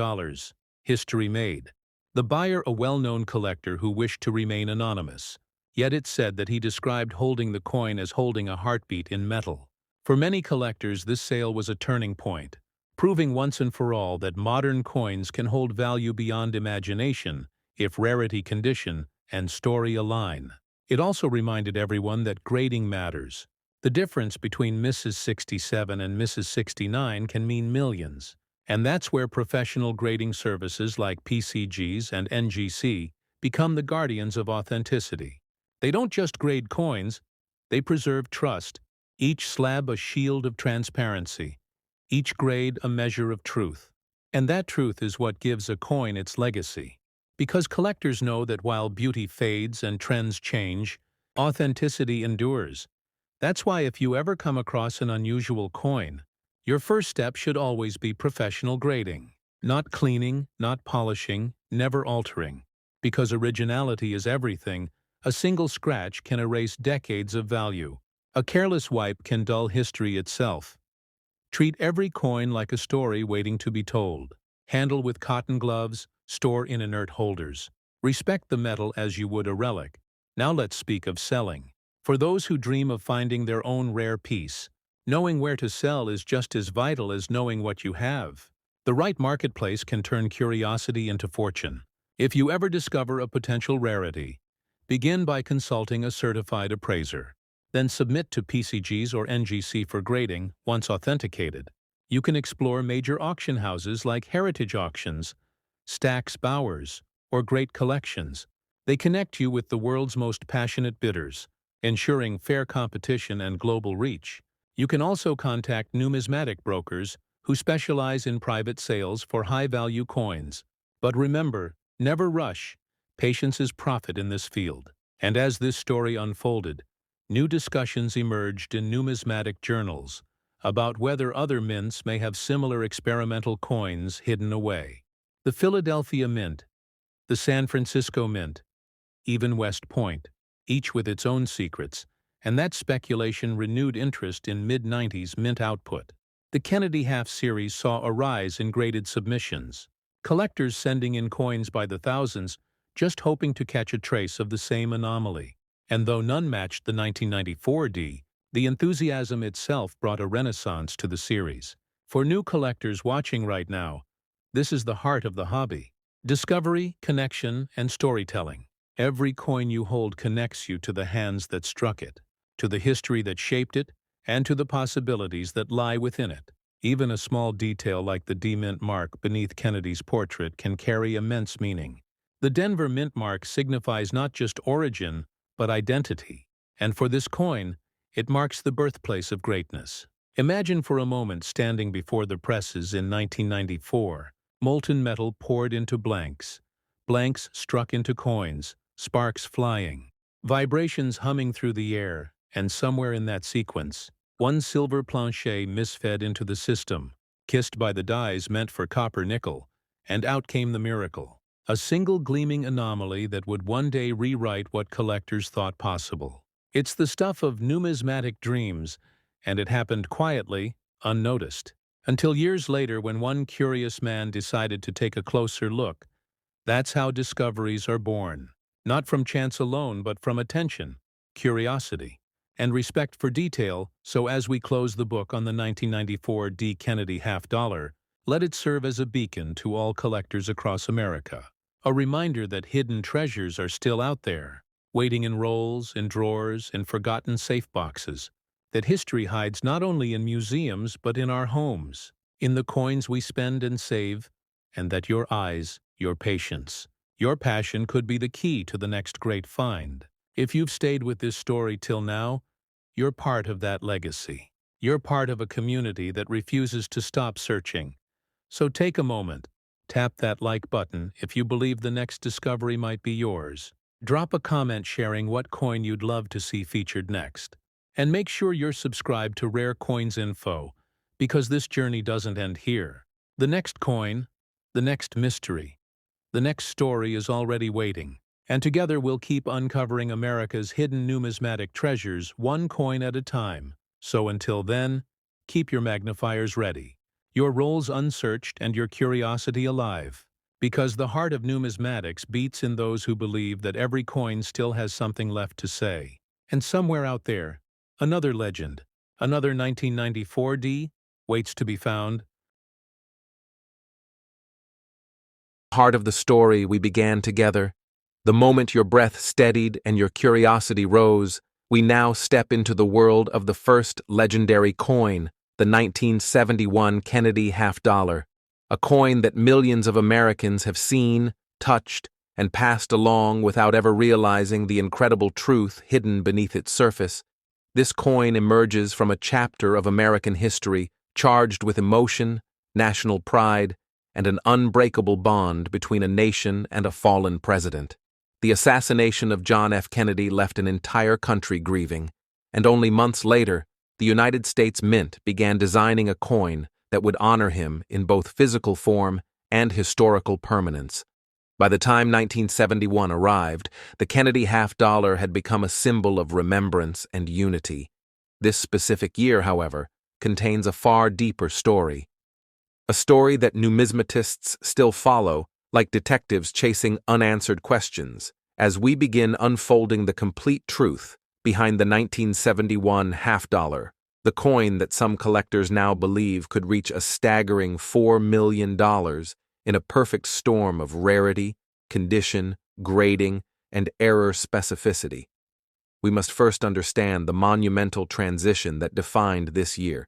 History made. The buyer a well-known collector who wished to remain anonymous. Yet it said that he described holding the coin as holding a heartbeat in metal. For many collectors, this sale was a turning point, proving once and for all that modern coins can hold value beyond imagination if rarity, condition, and story align. It also reminded everyone that grading matters. The difference between Mrs. 67 and Mrs. 69 can mean millions, and that's where professional grading services like PCGs and NGC become the guardians of authenticity. They don't just grade coins, they preserve trust, each slab a shield of transparency, each grade a measure of truth. And that truth is what gives a coin its legacy. Because collectors know that while beauty fades and trends change, authenticity endures. That's why if you ever come across an unusual coin, your first step should always be professional grading. Not cleaning, not polishing, never altering. Because originality is everything, a single scratch can erase decades of value. A careless wipe can dull history itself. Treat every coin like a story waiting to be told. Handle with cotton gloves, store in inert holders. Respect the metal as you would a relic. Now let's speak of selling. For those who dream of finding their own rare piece, knowing where to sell is just as vital as knowing what you have. The right marketplace can turn curiosity into fortune. If you ever discover a potential rarity, begin by consulting a certified appraiser. Then submit to PCGs or NGC for grading once authenticated. You can explore major auction houses like Heritage Auctions, Stack's Bowers, or Great Collections. They connect you with the world's most passionate bidders, ensuring fair competition and global reach. You can also contact numismatic brokers who specialize in private sales for high-value coins. But remember, never rush. Patience is profit in this field. And as this story unfolded, new discussions emerged in numismatic journals about whether other mints may have similar experimental coins hidden away. The Philadelphia Mint, the San Francisco Mint, even West Point, each with its own secrets, and that speculation renewed interest in mid-90s mint output. The Kennedy half-series saw a rise in graded submissions, collectors sending in coins by the thousands, just hoping to catch a trace of the same anomaly. And though none matched the 1994 D, the enthusiasm itself brought a renaissance to the series. For new collectors watching right now, this is the heart of the hobby. Discovery, connection, and storytelling. Every coin you hold connects you to the hands that struck it, to the history that shaped it, and to the possibilities that lie within it. Even a small detail like the D Mint mark beneath Kennedy's portrait can carry immense meaning. The Denver Mint mark signifies not just origin, but identity. And for this coin, it marks the birthplace of greatness. Imagine for a moment standing before the presses in 1994. Molten metal poured into blanks. Blanks struck into coins, sparks flying. Vibrations humming through the air, and somewhere in that sequence, one silver planchet misfed into the system, kissed by the dies meant for copper-nickel, and out came the miracle. A single gleaming anomaly that would one day rewrite what collectors thought possible. It's the stuff of numismatic dreams, and it happened quietly, unnoticed. Until years later when one curious man decided to take a closer look. That's how discoveries are born. Not from chance alone, but from attention, curiosity, and respect for detail. So as we close the book on the 1994 D. Kennedy half-dollar, let it serve as a beacon to all collectors across America. A reminder that hidden treasures are still out there, waiting in rolls, in drawers, in forgotten safe boxes. That history hides not only in museums but in our homes, in the coins we spend and save, and that your eyes, your patience, your passion could be the key to the next great find. If you've stayed with this story till now, you're part of that legacy. You're part of a community that refuses to stop searching. So take a moment, tap that like button if you believe the next discovery might be yours. Drop a comment sharing what coin you'd love to see featured next. And make sure you're subscribed to Rare Coins Info, because this journey doesn't end here. The next coin, the next mystery, the next story is already waiting. And together we'll keep uncovering America's hidden numismatic treasures one coin at a time. So until then, keep your magnifiers ready, your rolls unsearched and your curiosity alive. Because the heart of numismatics beats in those who believe that every coin still has something left to say. And somewhere out there, another legend, another 1994D, waits to be found. Heart of the story we began together. The moment your breath steadied and your curiosity rose, we now step into the world of the first legendary coin, the 1971 Kennedy half-dollar, a coin that millions of Americans have seen, touched, and passed along without ever realizing the incredible truth hidden beneath its surface. This coin emerges from a chapter of American history charged with emotion, national pride, and an unbreakable bond between a nation and a fallen president. The assassination of John F. Kennedy left an entire country grieving, and only months later, the United States Mint began designing a coin that would honor him in both physical form and historical permanence. By the time 1971 arrived, the Kennedy half-dollar had become a symbol of remembrance and unity. This specific year, however, contains a far deeper story. A story that numismatists still follow, like detectives chasing unanswered questions, as we begin unfolding the complete truth behind the 1971 half-dollar, the coin that some collectors now believe could reach a staggering $4 million in a perfect storm of rarity, condition, grading, and error specificity. We must first understand the monumental transition that defined this year.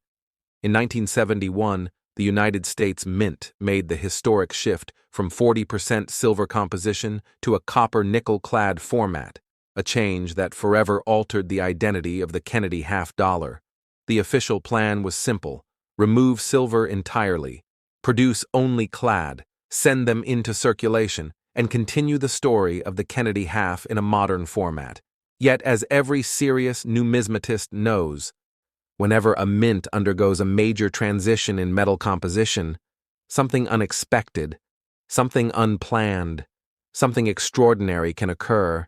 In 1971, the United States Mint made the historic shift from 40% silver composition to a copper-nickel-clad format, a change that forever altered the identity of the Kennedy half-dollar. The official plan was simple: remove silver entirely, produce only clad, send them into circulation, and continue the story of the Kennedy half in a modern format. Yet, as every serious numismatist knows, whenever a mint undergoes a major transition in metal composition, something unexpected, something unplanned, something extraordinary can occur.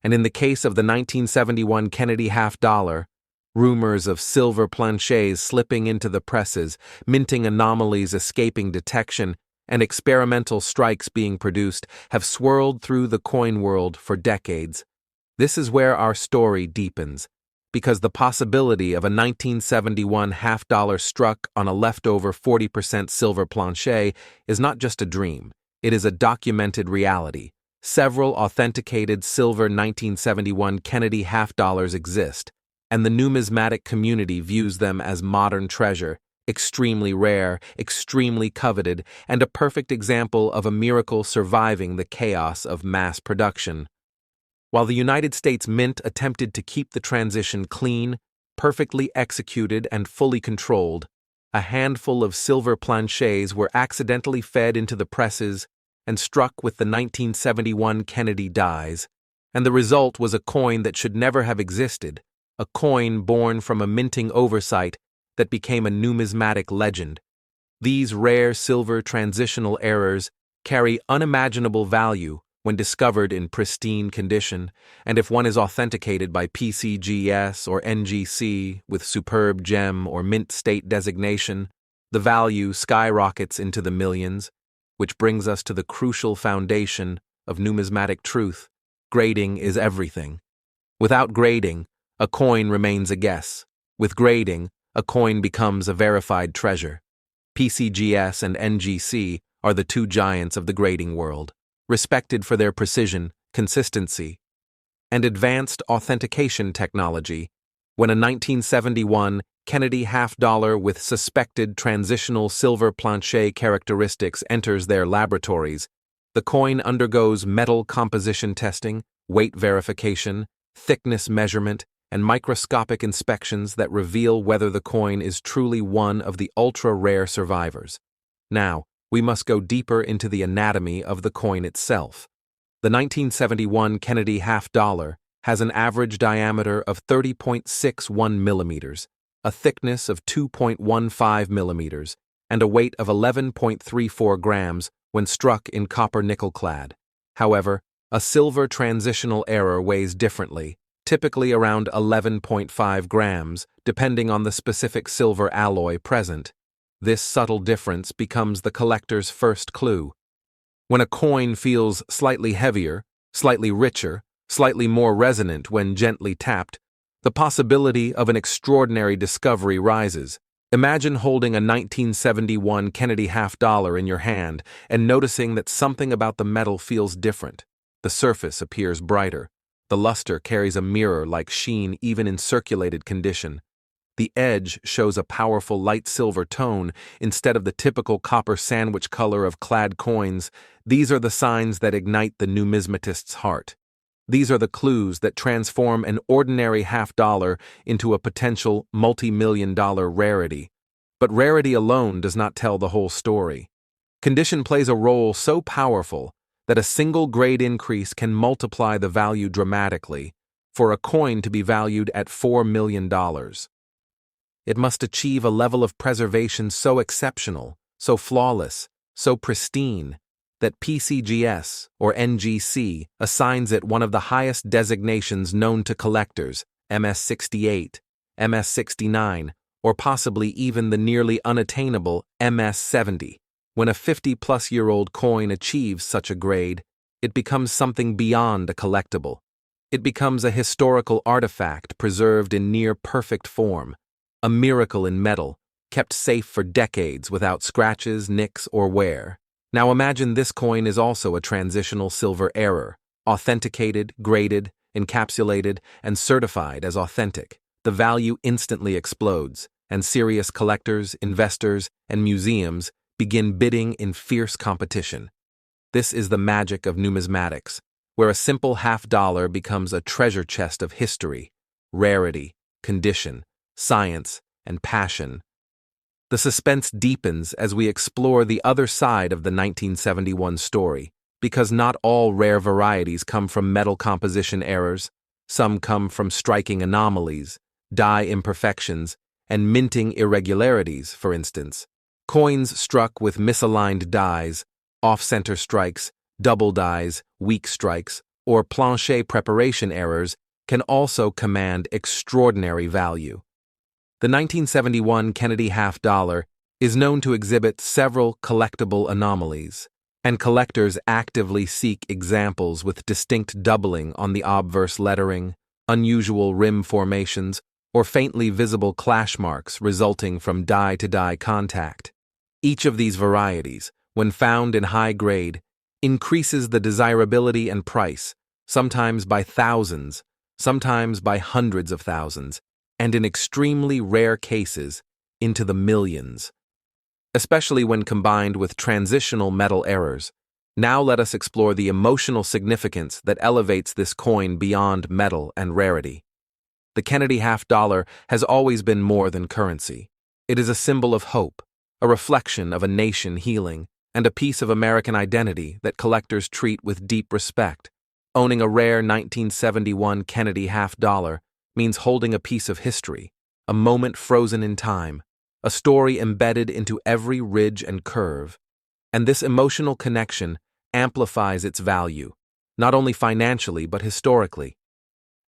And in the case of the 1971 Kennedy half-dollar, rumors of silver planchets slipping into the presses, minting anomalies escaping detection, and experimental strikes being produced have swirled through the coin world for decades. This is where our story deepens, because the possibility of a 1971 half-dollar struck on a leftover 40% silver planchet is not just a dream, it is a documented reality. Several authenticated silver 1971 Kennedy half-dollars exist, and the numismatic community views them as modern treasure, extremely rare, extremely coveted, and a perfect example of a miracle surviving the chaos of mass production. While the United States Mint attempted to keep the transition clean, perfectly executed, and fully controlled, a handful of silver planchets were accidentally fed into the presses and struck with the 1971 Kennedy dies, and the result was a coin that should never have existed, a coin born from a minting oversight that became a numismatic legend. These rare silver transitional errors carry unimaginable value when discovered in pristine condition, and if one is authenticated by PCGS or NGC with superb gem or mint state designation, the value skyrockets into the millions, which brings us to the crucial foundation of numismatic truth. Grading is everything. Without grading, a coin remains a guess. With grading, a coin becomes a verified treasure. PCGS and NGC are the two giants of the grading world, respected for their precision, consistency, and advanced authentication technology. When a 1971 Kennedy half-dollar with suspected transitional silver plancher characteristics enters their laboratories. The coin undergoes metal composition testing, weight verification, thickness measurement, and microscopic inspections that reveal whether the coin is truly one of the ultra-rare survivors. Now, we must go deeper into the anatomy of the coin itself. The 1971 Kennedy half-dollar has an average diameter of 30.61 millimeters, a thickness of 2.15 millimeters, and a weight of 11.34 grams when struck in copper-nickel clad. However, a silver transitional error weighs differently, typically around 11.5 grams, depending on the specific silver alloy present. This subtle difference becomes the collector's first clue. When a coin feels slightly heavier, slightly richer, slightly more resonant when gently tapped, the possibility of an extraordinary discovery rises. Imagine holding a 1971 Kennedy half-dollar in your hand and noticing that something about the metal feels different. The surface appears brighter. The luster carries a mirror-like sheen even in circulated condition. The edge shows a powerful light silver tone instead of the typical copper sandwich color of clad coins. These are the signs that ignite the numismatist's heart. These are the clues that transform an ordinary half-dollar into a potential multi-million-dollar rarity. But rarity alone does not tell the whole story. Condition plays a role so powerful that a single grade increase can multiply the value dramatically, for a coin to be valued at $4 million. It must achieve a level of preservation so exceptional, so flawless, so pristine, that PCGS, or NGC, assigns it one of the highest designations known to collectors, MS68, MS69, or possibly even the nearly unattainable MS70. When a 50-plus-year-old coin achieves such a grade, it becomes something beyond a collectible. It becomes a historical artifact preserved in near-perfect form, a miracle in metal, kept safe for decades without scratches, nicks, or wear. Now imagine this coin is also a transitional silver error, authenticated, graded, encapsulated, and certified as authentic. The value instantly explodes, and serious collectors, investors, and museums begin bidding in fierce competition. This is the magic of numismatics, where a simple half-dollar becomes a treasure chest of history, rarity, condition, science, and passion. The suspense deepens as we explore the other side of the 1971 story, because not all rare varieties come from metal composition errors. Some come from striking anomalies, die imperfections, and minting irregularities, for instance. Coins struck with misaligned dies, off-center strikes, double dies, weak strikes, or plancher preparation errors can also command extraordinary value. The 1971 Kennedy half-dollar is known to exhibit several collectible anomalies, and collectors actively seek examples with distinct doubling on the obverse lettering, unusual rim formations, or faintly visible clash marks resulting from die-to-die contact. Each of these varieties, when found in high grade, increases the desirability and price, sometimes by thousands, sometimes by hundreds of thousands, and in extremely rare cases, into the millions. Especially when combined with transitional metal errors. Now let us explore the emotional significance that elevates this coin beyond metal and rarity. The Kennedy half-dollar has always been more than currency. It is a symbol of hope, a reflection of a nation healing, and a piece of American identity that collectors treat with deep respect. Owning a rare 1971 Kennedy half-dollar means holding a piece of history, a moment frozen in time, a story embedded into every ridge and curve. And this emotional connection amplifies its value, not only financially but historically.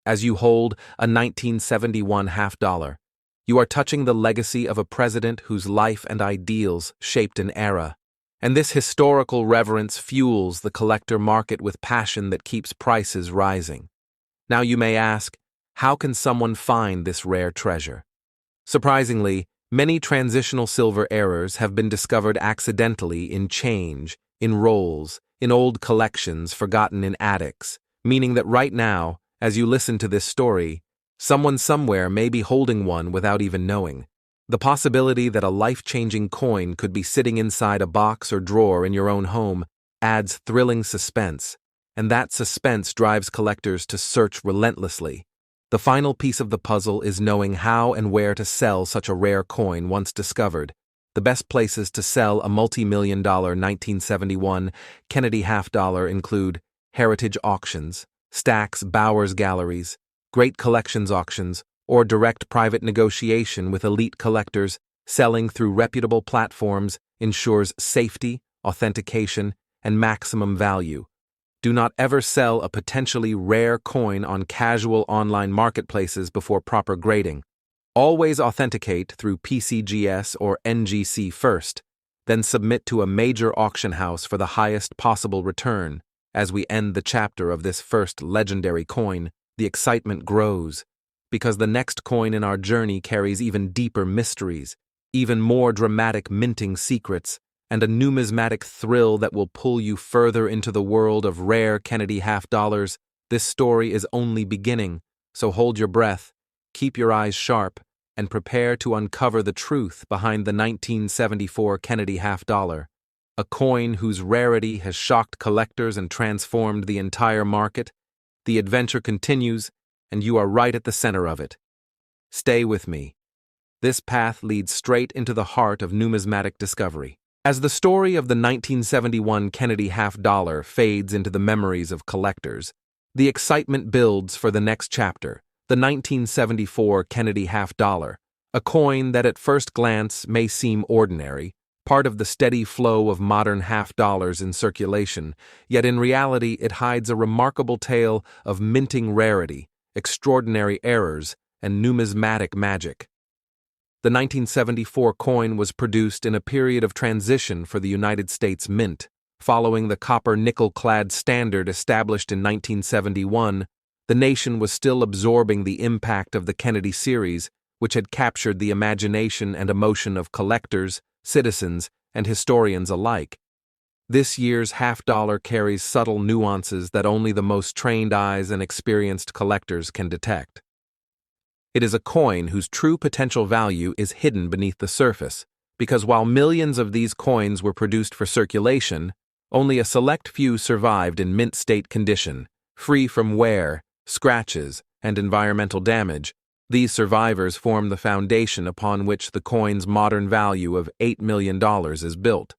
As you hold a 1971 half-dollar, you are touching the legacy of a president whose life and ideals shaped an era. And this historical reverence fuels the collector market with passion that keeps prices rising. Now you may ask, how can someone find this rare treasure? Surprisingly, many transitional silver errors have been discovered accidentally in change, in rolls, in old collections forgotten in attics, meaning that right now, as you listen to this story, someone somewhere may be holding one without even knowing. The possibility that a life-changing coin could be sitting inside a box or drawer in your own home adds thrilling suspense, and that suspense drives collectors to search relentlessly. The final piece of the puzzle is knowing how and where to sell such a rare coin once discovered. The best places to sell a multi-million-dollar 1971 Kennedy half-dollar include heritage auctions, Stack's Bowers galleries, great collections auctions, or direct private negotiation with elite collectors. Selling through reputable platforms ensures safety, authentication, and maximum value. Do not ever sell a potentially rare coin on casual online marketplaces before proper grading. Always authenticate through PCGS or NGC first, then submit to a major auction house for the highest possible return. As we end the chapter of this first legendary coin, the excitement grows, because the next coin in our journey carries even deeper mysteries, even more dramatic minting secrets, and a numismatic thrill that will pull you further into the world of rare Kennedy half-dollars. This story is only beginning, so hold your breath, keep your eyes sharp, and prepare to uncover the truth behind the 1974 Kennedy half-dollar, a coin whose rarity has shocked collectors and transformed the entire market. The adventure continues, and you are right at the center of it. Stay with me. This path leads straight into the heart of numismatic discovery. As the story of the 1971 Kennedy half-dollar fades into the memories of collectors, the excitement builds for the next chapter, the 1974 Kennedy half-dollar, a coin that at first glance may seem ordinary, part of the steady flow of modern half-dollars in circulation, yet in reality it hides a remarkable tale of minting rarity, extraordinary errors, and numismatic magic. The 1974 coin was produced in a period of transition for the United States Mint. Following the copper nickel-clad standard established in 1971, the nation was still absorbing the impact of the Kennedy series, which had captured the imagination and emotion of collectors, citizens, and historians alike. This year's half-dollar carries subtle nuances that only the most trained eyes and experienced collectors can detect. It is a coin whose true potential value is hidden beneath the surface, because while millions of these coins were produced for circulation, only a select few survived in mint state condition, free from wear, scratches, and environmental damage. These survivors form the foundation upon which the coin's modern value of $8 million is built.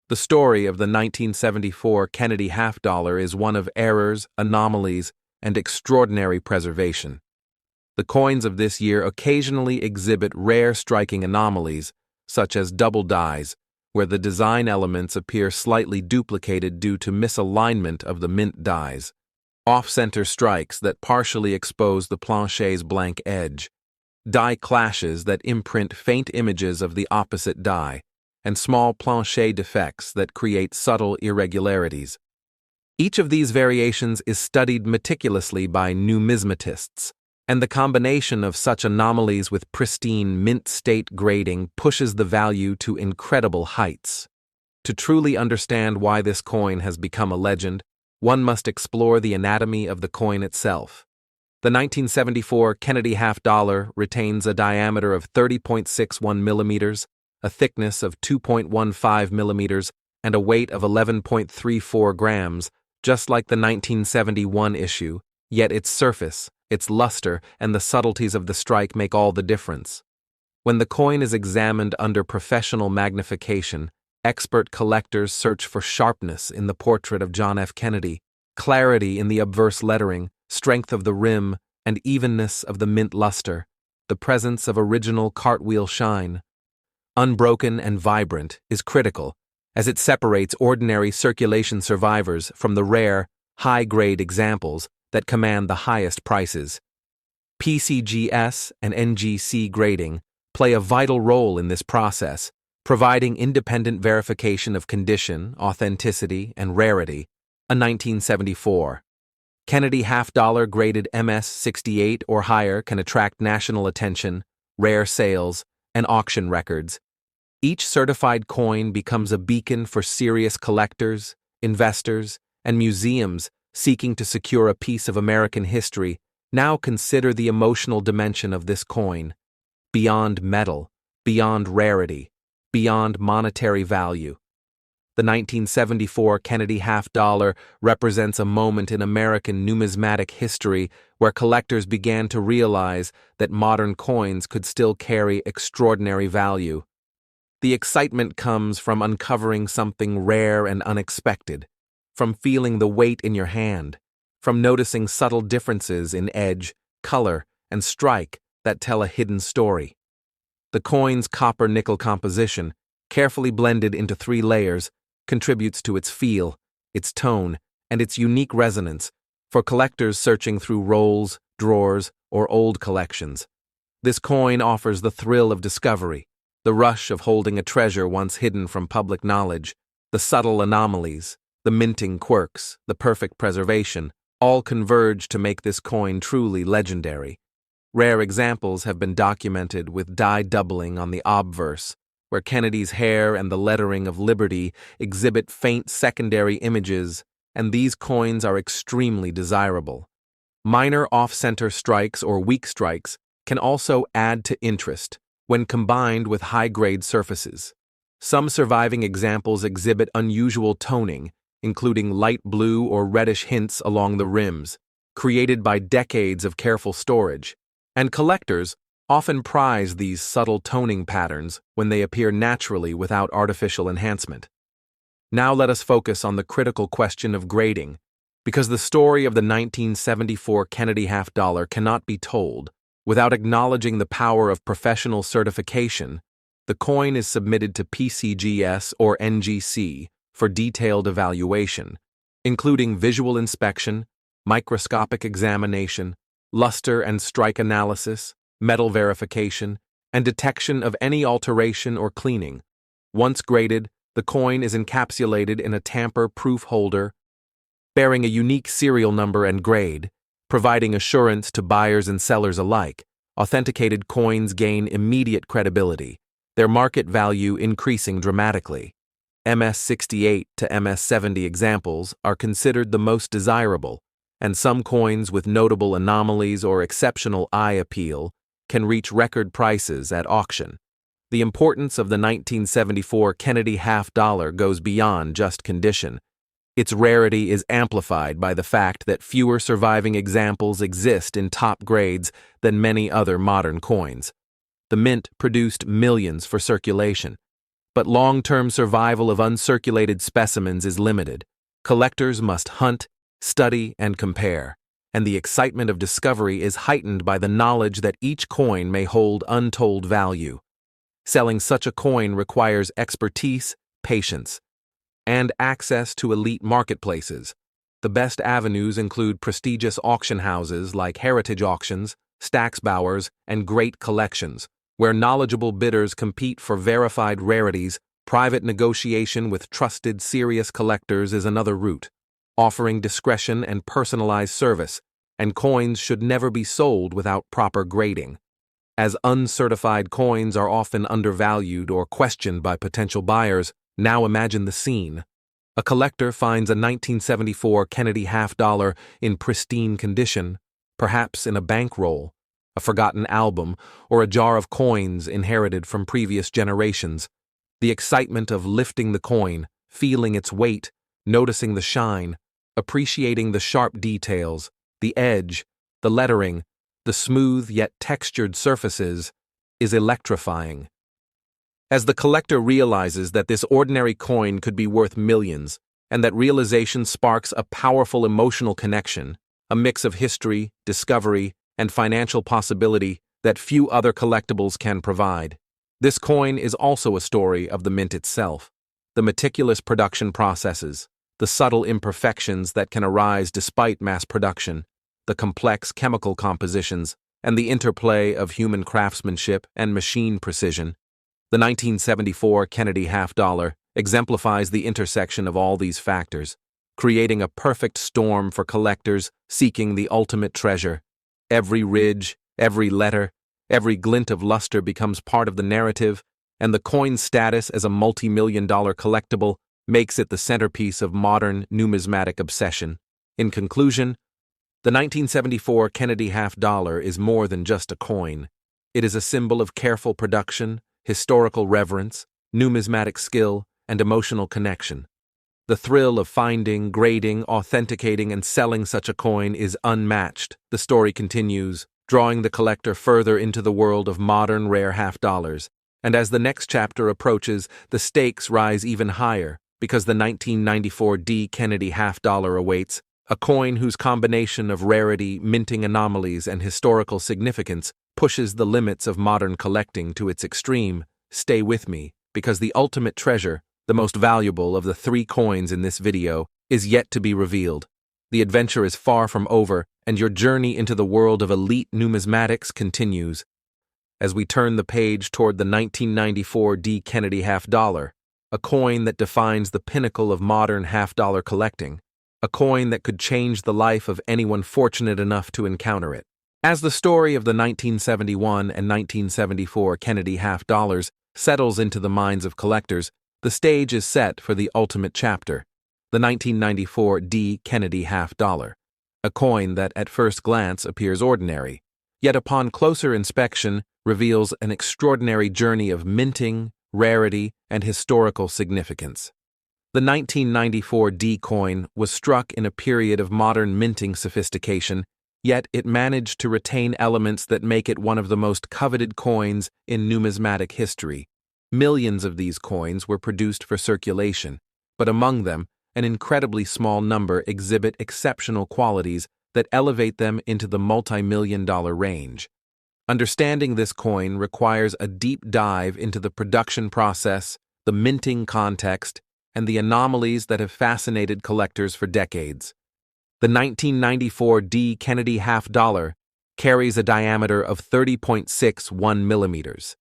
The story of the 1974 Kennedy half-dollar is one of errors, anomalies, and extraordinary preservation. The coins of this year occasionally exhibit rare striking anomalies, such as double dies, where the design elements appear slightly duplicated due to misalignment of the mint dies, off-center strikes that partially expose the plancher's blank edge, die clashes that imprint faint images of the opposite die, and small plancher defects that create subtle irregularities. Each of these variations is studied meticulously by numismatists, and the combination of such anomalies with pristine mint state grading pushes the value to incredible heights. To truly understand why this coin has become a legend, one must explore the anatomy of the coin itself. The 1974 Kennedy half-dollar retains a diameter of 30.61 millimeters, a thickness of 2.15 millimeters, and a weight of 11.34 grams, just like the 1971 issue, yet its surface, its luster, and the subtleties of the strike make all the difference. When the coin is examined under professional magnification, expert collectors search for sharpness in the portrait of John F. Kennedy, clarity in the obverse lettering, strength of the rim, and evenness of the mint luster, the presence of original cartwheel shine. Unbroken and vibrant is critical, as it separates ordinary circulation survivors from the rare, high-grade examples that command the highest prices. PCGS and NGC grading play a vital role in this process, providing independent verification of condition, authenticity, and rarity. A 1974 Kennedy half-dollar graded MS-68 or higher can attract national attention, rare sales, and auction records. Each certified coin becomes a beacon for serious collectors, investors, and museums seeking to secure a piece of American history. Now consider the emotional dimension of this coin. Beyond metal, beyond rarity, beyond monetary value. The 1974 Kennedy half-dollar represents a moment in American numismatic history where collectors began to realize that modern coins could still carry extraordinary value. The excitement comes from uncovering something rare and unexpected, from feeling the weight in your hand, from noticing subtle differences in edge, color, and strike that tell a hidden story. The coin's copper-nickel composition, carefully blended into 3 layers, contributes to its feel, its tone, and its unique resonance for collectors searching through rolls, drawers, or old collections. This coin offers the thrill of discovery, the rush of holding a treasure once hidden from public knowledge, the subtle anomalies, the minting quirks, the perfect preservation, all converge to make this coin truly legendary. Rare examples have been documented with die doubling on the obverse, where Kennedy's hair and the lettering of Liberty exhibit faint secondary images, and these coins are extremely desirable. Minor off-center strikes or weak strikes can also add to interest when combined with high-grade surfaces. Some surviving examples exhibit unusual toning, including light blue or reddish hints along the rims, created by decades of careful storage, and collectors often prize these subtle toning patterns when they appear naturally without artificial enhancement. Now let us focus on the critical question of grading, because the story of the 1974 Kennedy half-dollar cannot be told without acknowledging the power of professional certification. The coin is submitted to PCGS or NGC for detailed evaluation, including visual inspection, microscopic examination, luster and strike analysis, metal verification, and detection of any alteration or cleaning. Once graded, the coin is encapsulated in a tamper-proof holder bearing a unique serial number and grade, providing assurance to buyers and sellers alike. Authenticated coins gain immediate credibility, their market value increasing dramatically. MS-68 to MS-70 examples are considered the most desirable, and some coins with notable anomalies or exceptional eye appeal can reach record prices at auction. The importance of the 1974 Kennedy half-dollar goes beyond just condition. Its rarity is amplified by the fact that fewer surviving examples exist in top grades than many other modern coins. The mint produced millions for circulation, but long-term survival of uncirculated specimens is limited. Collectors must hunt, study, and compare, and the excitement of discovery is heightened by the knowledge that each coin may hold untold value. Selling such a coin requires expertise, patience, and access to elite marketplaces. The best avenues include prestigious auction houses like Heritage Auctions, Stack's Bowers, and Great Collections, where knowledgeable bidders compete for verified rarities. Private negotiation with trusted, serious collectors is another route, offering discretion and personalized service, and coins should never be sold without proper grading, as uncertified coins are often undervalued or questioned by potential buyers. Now imagine the scene. A collector finds a 1974 Kennedy half-dollar in pristine condition, perhaps in a bankroll, a forgotten album, or a jar of coins inherited from previous generations. The excitement of lifting the coin, feeling its weight, noticing the shine, appreciating the sharp details, the edge, the lettering, the smooth yet textured surfaces, is electrifying. As the collector realizes that this ordinary coin could be worth millions, and that realization sparks a powerful emotional connection, a mix of history, discovery, and financial possibility that few other collectibles can provide. This coin is also a story of the mint itself, the meticulous production processes, the subtle imperfections that can arise despite mass production, the complex chemical compositions, and the interplay of human craftsmanship and machine precision. The 1974 Kennedy half-dollar exemplifies the intersection of all these factors, creating a perfect storm for collectors seeking the ultimate treasure. Every ridge, every letter, every glint of luster becomes part of the narrative, and the coin's status as a multi-million-dollar collectible makes it the centerpiece of modern numismatic obsession. In conclusion, the 1974 Kennedy half-dollar is more than just a coin. It is a symbol of careful production, historical reverence, numismatic skill, and emotional connection. The thrill of finding, grading, authenticating, and selling such a coin is unmatched, the story continues, drawing the collector further into the world of modern rare half-dollars. And as the next chapter approaches, the stakes rise even higher, because the 1994 D. Kennedy half-dollar awaits, a coin whose combination of rarity, minting anomalies, and historical significance pushes the limits of modern collecting to its extreme. Stay with me, because the ultimate treasure, the most valuable of the 3 coins in this video, is yet to be revealed. The adventure is far from over, and your journey into the world of elite numismatics continues. As we turn the page toward the 1994 D. Kennedy half-dollar, a coin that defines the pinnacle of modern half-dollar collecting, a coin that could change the life of anyone fortunate enough to encounter it. As the story of the 1971 and 1974 Kennedy half-dollars settles into the minds of collectors, the stage is set for the ultimate chapter, the 1994 D. Kennedy half-dollar, a coin that at first glance appears ordinary, yet upon closer inspection reveals an extraordinary journey of minting, rarity, and historical significance. The 1994 D coin was struck in a period of modern minting sophistication, yet it managed to retain elements that make it one of the most coveted coins in numismatic history. Millions of these coins were produced for circulation, but among them, an incredibly small number exhibit exceptional qualities that elevate them into the multi-million-dollar range. Understanding this coin requires a deep dive into the production process, the minting context, and the anomalies that have fascinated collectors for decades. The 1994 D. Kennedy half-dollar carries a diameter of 30.61 millimeters,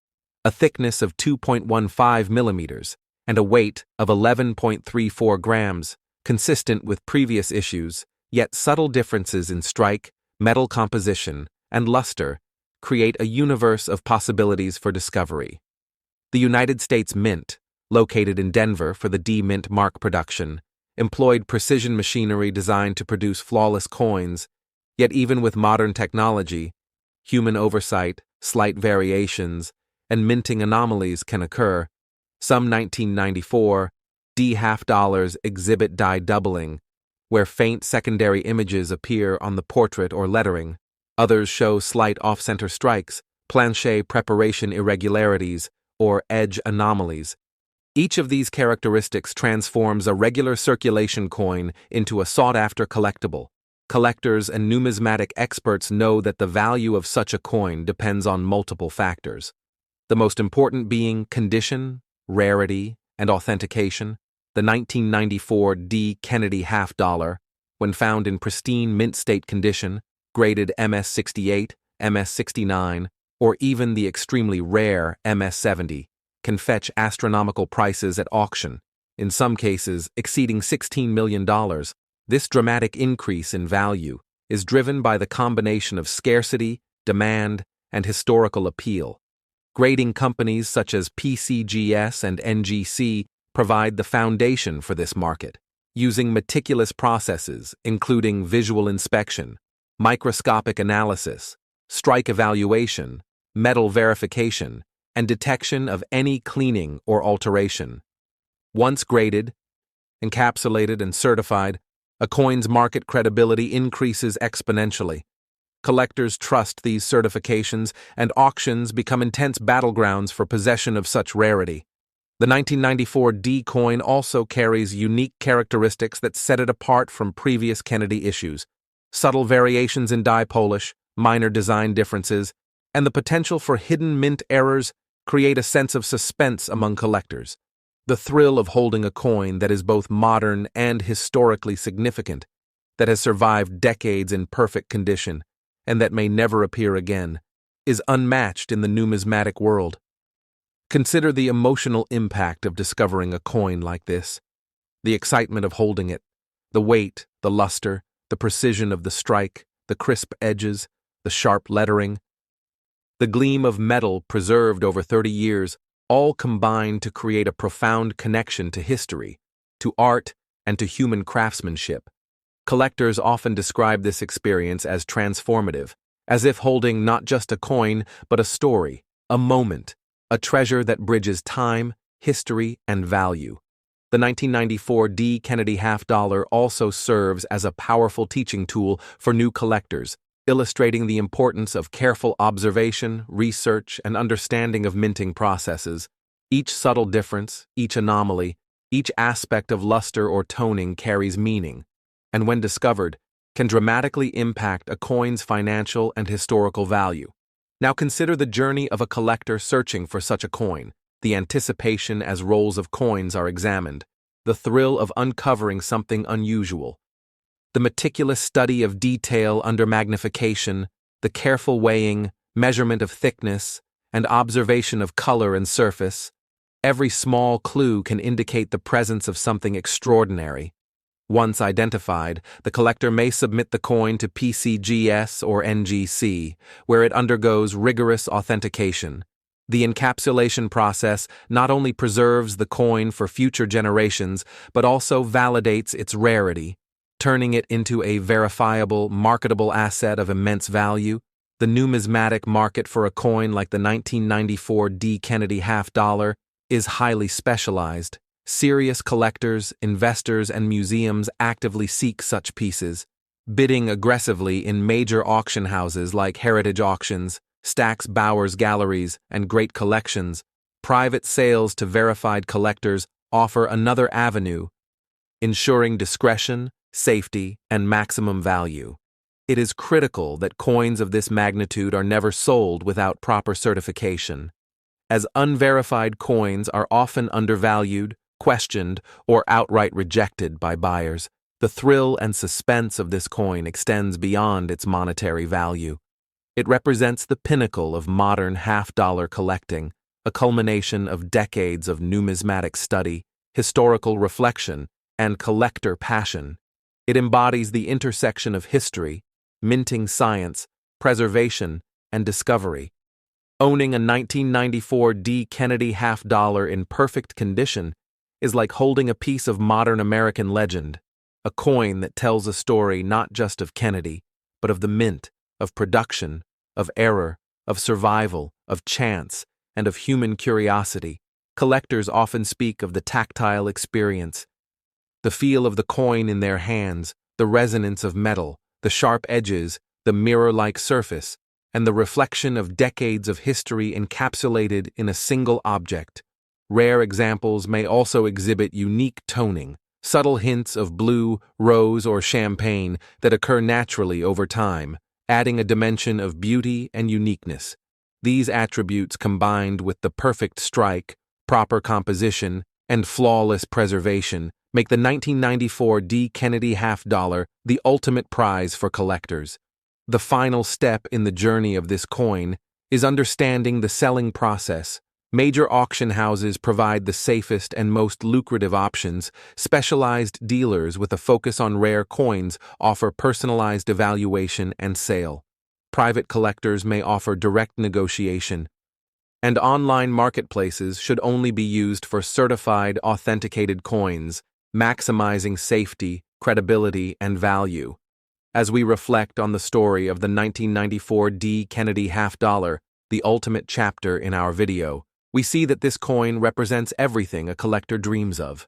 a thickness of 2.15 millimeters, and a weight of 11.34 grams, consistent with previous issues, yet subtle differences in strike, metal composition, and luster create a universe of possibilities for discovery. The United States Mint, located in Denver for the D Mint mark production, employed precision machinery designed to produce flawless coins, yet even with modern technology, human oversight, slight variations, and minting anomalies can occur. Some 1994 D half-dollars exhibit die doubling, where faint secondary images appear on the portrait or lettering. Others show slight off-center strikes, planchet preparation irregularities, or edge anomalies. Each of these characteristics transforms a regular circulation coin into a sought-after collectible. Collectors and numismatic experts know that the value of such a coin depends on multiple factors, the most important being condition, rarity, and authentication. The 1994 D. Kennedy half-dollar, when found in pristine mint state condition, graded MS-68, MS-69, or even the extremely rare MS-70, can fetch astronomical prices at auction, in some cases exceeding $16 million. This dramatic increase in value is driven by the combination of scarcity, demand, and historical appeal. Grading companies such as PCGS and NGC provide the foundation for this market, using meticulous processes including visual inspection, microscopic analysis, strike evaluation, metal verification, and detection of any cleaning or alteration. Once graded, encapsulated, and certified, a coin's market credibility increases exponentially. Collectors trust these certifications, and auctions become intense battlegrounds for possession of such rarity. The 1994 D coin also carries unique characteristics that set it apart from previous Kennedy issues. Subtle variations in die polish, minor design differences, and the potential for hidden mint errors create a sense of suspense among collectors. The thrill of holding a coin that is both modern and historically significant, that has survived decades in perfect condition, and that may never appear again, is unmatched in the numismatic world. Consider the emotional impact of discovering a coin like this. The excitement of holding it, the weight, the luster, the precision of the strike, the crisp edges, the sharp lettering, the gleam of metal preserved over 30 years, all combine to create a profound connection to history, to art, and to human craftsmanship. Collectors often describe this experience as transformative, as if holding not just a coin, but a story, a moment, a treasure that bridges time, history, and value. The 1994 D. Kennedy half-dollar also serves as a powerful teaching tool for new collectors, illustrating the importance of careful observation, research, and understanding of minting processes. Each subtle difference, each anomaly, each aspect of luster or toning carries meaning, and when discovered, can dramatically impact a coin's financial and historical value. Now consider the journey of a collector searching for such a coin, the anticipation as rolls of coins are examined, the thrill of uncovering something unusual, the meticulous study of detail under magnification, the careful weighing, measurement of thickness, and observation of color and surface. Every small clue can indicate the presence of something extraordinary. Once identified, the collector may submit the coin to PCGS or NGC, where it undergoes rigorous authentication. The encapsulation process not only preserves the coin for future generations, but also validates its rarity, turning it into a verifiable, marketable asset of immense value. The numismatic market for a coin like the 1994 D. Kennedy half-dollar is highly specialized. Serious collectors, investors, and museums actively seek such pieces, bidding aggressively in major auction houses like Heritage Auctions, Stack's Bowers Galleries, and Great Collections. Private sales to verified collectors offer another avenue, ensuring discretion, safety, and maximum value. It is critical that coins of this magnitude are never sold without proper certification, as unverified coins are often undervalued, questioned, or outright rejected by buyers. The thrill and suspense of this coin extends beyond its monetary value. It represents the pinnacle of modern half-dollar collecting, a culmination of decades of numismatic study, historical reflection, and collector passion. It embodies the intersection of history, minting science, preservation, and discovery. Owning a 1994 D. Kennedy half-dollar in perfect condition is like holding a piece of modern American legend, a coin that tells a story not just of Kennedy, but of the mint, of production, of error, of survival, of chance, and of human curiosity. Collectors often speak of the tactile experience, the feel of the coin in their hands, the resonance of metal, the sharp edges, the mirror-like surface, and the reflection of decades of history encapsulated in a single object. Rare examples may also exhibit unique toning, subtle hints of blue, rose, or champagne that occur naturally over time, adding a dimension of beauty and uniqueness. These attributes, combined with the perfect strike, proper composition, and flawless preservation, make the 1994 D. Kennedy half-dollar the ultimate prize for collectors. The final step in the journey of this coin is understanding the selling process. Major auction houses provide the safest and most lucrative options. Specialized dealers with a focus on rare coins offer personalized evaluation and sale. Private collectors may offer direct negotiation, and online marketplaces should only be used for certified, authenticated coins, maximizing safety, credibility, and value. As we reflect on the story of the 1994 D. Kennedy half-dollar, the ultimate chapter in our video, we see that this coin represents everything a collector dreams of: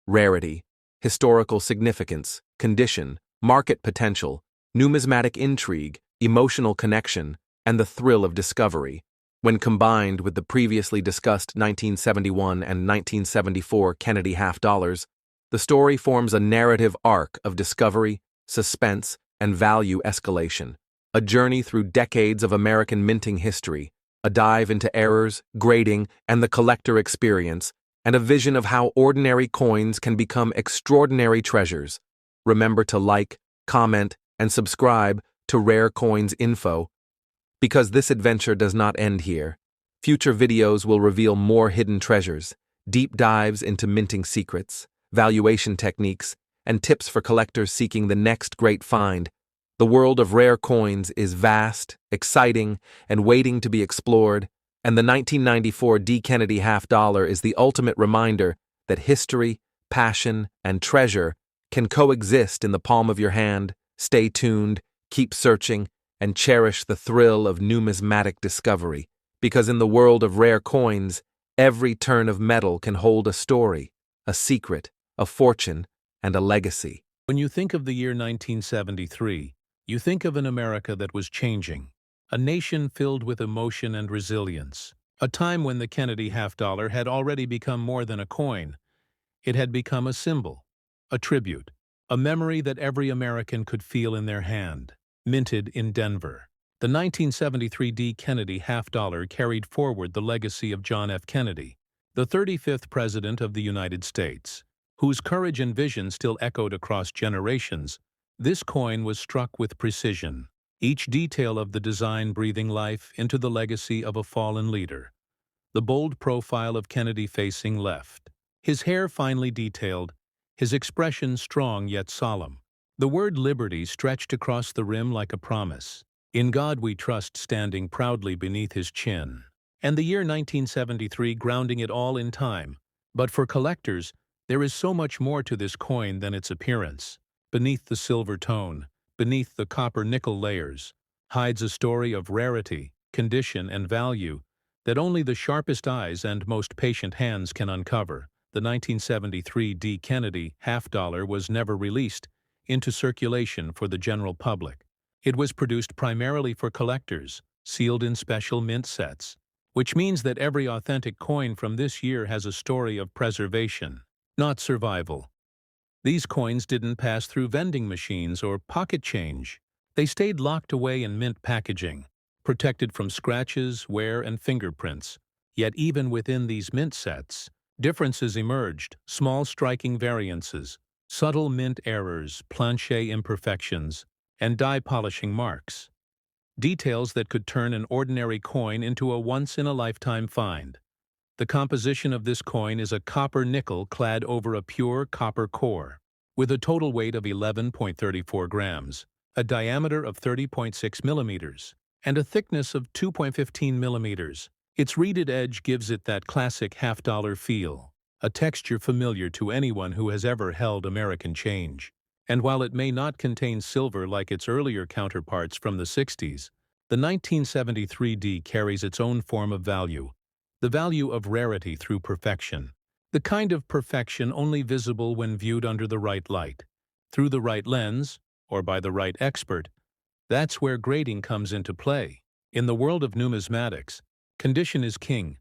rarity, historical significance, condition, market potential, numismatic intrigue, emotional connection, and the thrill of discovery. When combined with the previously discussed 1971 and 1974 Kennedy half-dollars, the story forms a narrative arc of discovery, suspense, and value escalation, a journey through decades of American minting history, a dive into errors, grading, and the collector experience, and a vision of how ordinary coins can become extraordinary treasures. Remember to like, comment, and subscribe to Rare Coins Info, because this adventure does not end here. Future videos will reveal more hidden treasures, deep dives into minting secrets, valuation techniques, and tips for collectors seeking the next great find. The world of rare coins is vast, exciting, and waiting to be explored, and the 1994 D. Kennedy half-dollar is the ultimate reminder that history, passion, and treasure can coexist in the palm of your hand. Stay tuned, keep searching, and cherish the thrill of numismatic discovery. Because in the world of rare coins, every turn of metal can hold a story, a secret, a fortune, and a legacy. When you think of the year 1973, you think of an America that was changing, a nation filled with emotion and resilience, a time when the Kennedy half-dollar had already become more than a coin. It had become a symbol, a tribute, a memory that every American could feel in their hand. Minted in Denver, the 1973 D. Kennedy half-dollar carried forward the legacy of John F. Kennedy, the 35th President of the United States, whose courage and vision still echoed across generations. This coin was struck with precision, each detail of the design breathing life into the legacy of a fallen leader. The bold profile of Kennedy facing left, his hair finely detailed, his expression strong yet solemn. The word liberty stretched across the rim like a promise. In God we trust standing proudly beneath his chin. And the year 1973 grounding it all in time. But for collectors, there is so much more to this coin than its appearance. Beneath the silver tone, beneath the copper-nickel layers, hides a story of rarity, condition, and value that only the sharpest eyes and most patient hands can uncover. The 1973 D. Kennedy half-dollar was never released into circulation for the general public. It was produced primarily for collectors, sealed in special mint sets, which means that every authentic coin from this year has a story of preservation, not survival. These coins didn't pass through vending machines or pocket change. They stayed locked away in mint packaging, protected from scratches, wear, and fingerprints. Yet even within these mint sets, differences emerged, small striking variances, subtle mint errors, planchet imperfections, and die polishing marks. Details that could turn an ordinary coin into a once-in-a-lifetime find. The composition of this coin is a copper nickel clad over a pure copper core, with a total weight of 11.34 grams, a diameter of 30.6 millimeters, and a thickness of 2.15 millimeters. Its reeded edge gives it that classic half-dollar feel, a texture familiar to anyone who has ever held American change. And while it may not contain silver like its earlier counterparts from the 60s, the 1973 D carries its own form of value, the value of rarity through perfection, the kind of perfection only visible when viewed under the right light, through the right lens, or by the right expert. That's where grading comes into play. In the world of numismatics, condition is king.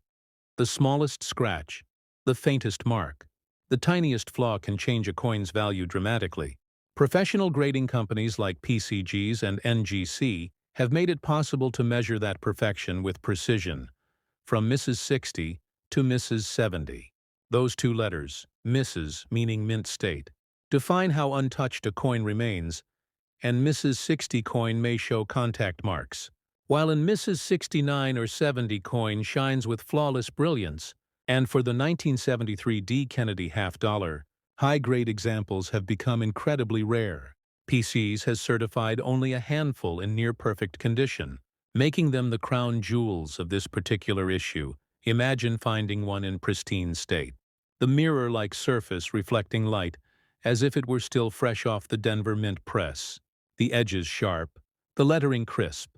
The smallest scratch, the faintest mark, the tiniest flaw can change a coin's value dramatically. Professional grading companies like PCGs and NGC have made it possible to measure that perfection with precision, from Mrs. 60 to Mrs. 70. Those two letters, Mrs. meaning mint state, define how untouched a coin remains, and Mrs. 60 coin may show contact marks, while in Mrs. 69 or 70 coin shines with flawless brilliance. And for the 1973 D. Kennedy half-dollar, high-grade examples have become incredibly rare. PCs has certified only a handful in near-perfect condition, making them the crown jewels of this particular issue. Imagine finding one in pristine state. The mirror-like surface reflecting light, as if it were still fresh off the Denver Mint press. The edges sharp, the lettering crisp,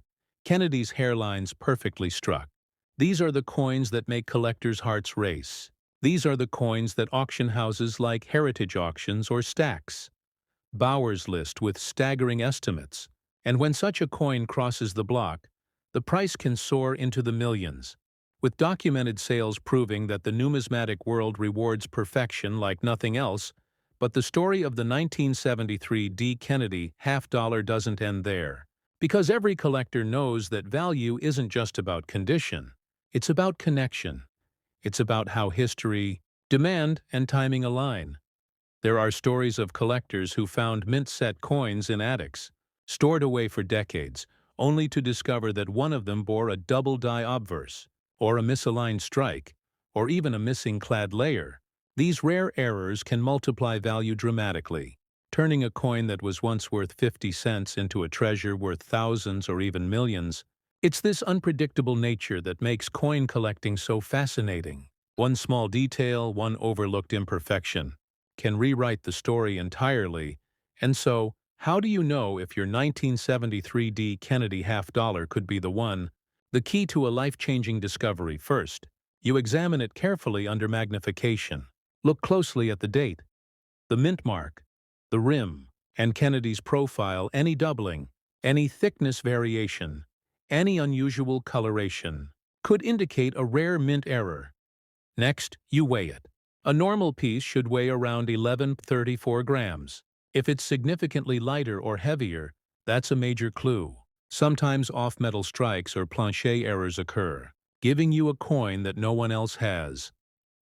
Kennedy's hairlines perfectly struck. These are the coins that make collectors' hearts race. These are the coins that auction houses like Heritage Auctions or Stacks Bowers list with staggering estimates. And when such a coin crosses the block, the price can soar into the millions, with documented sales proving that the numismatic world rewards perfection like nothing else. But the story of the 1973 D. Kennedy half-dollar doesn't end there, because every collector knows that value isn't just about condition. It's about connection. It's about how history, demand, and timing align. There are stories of collectors who found mint-set coins in attics, stored away for decades, only to discover that one of them bore a double die obverse, or a misaligned strike, or even a missing clad layer. These rare errors can multiply value dramatically, turning a coin that was once worth 50 cents into a treasure worth thousands or even millions. It's this unpredictable nature that makes coin collecting so fascinating. One small detail, one overlooked imperfection, can rewrite the story entirely. And so, how do you know if your 1973 D. Kennedy half-dollar could be the one? The key to a life-changing discovery: first, you examine it carefully under magnification. Look closely at the date, the mint mark, the rim, and Kennedy's profile. Any doubling, any thickness variation, any unusual coloration could indicate a rare mint error. Next, you weigh it. A normal piece should weigh around 1134 grams. If it's significantly lighter or heavier, that's a major clue. Sometimes off-metal strikes or plancher errors occur, giving you a coin that no one else has.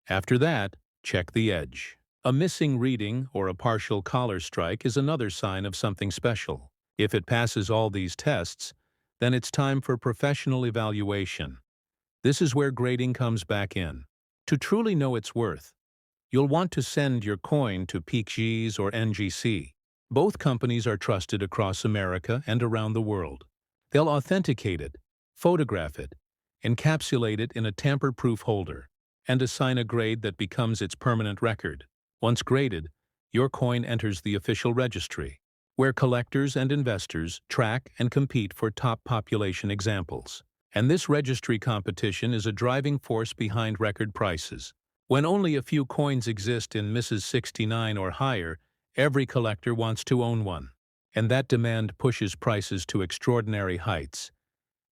After that, check the edge. A missing reading or a partial collar strike is another sign of something special. If it passes all these tests, then it's time for professional evaluation. This is where grading comes back in. To truly know its worth, you'll want to send your coin to PeakG's or NGC. Both companies are trusted across America and around the world. They'll authenticate it, photograph it, encapsulate it in a tamper-proof holder, and assign a grade that becomes its permanent record. Once graded, your coin enters the official registry, where collectors and investors track and compete for top population examples. And this registry competition is a driving force behind record prices. When only a few coins exist in Mrs. 69 or higher, every collector wants to own one. And that demand pushes prices to extraordinary heights.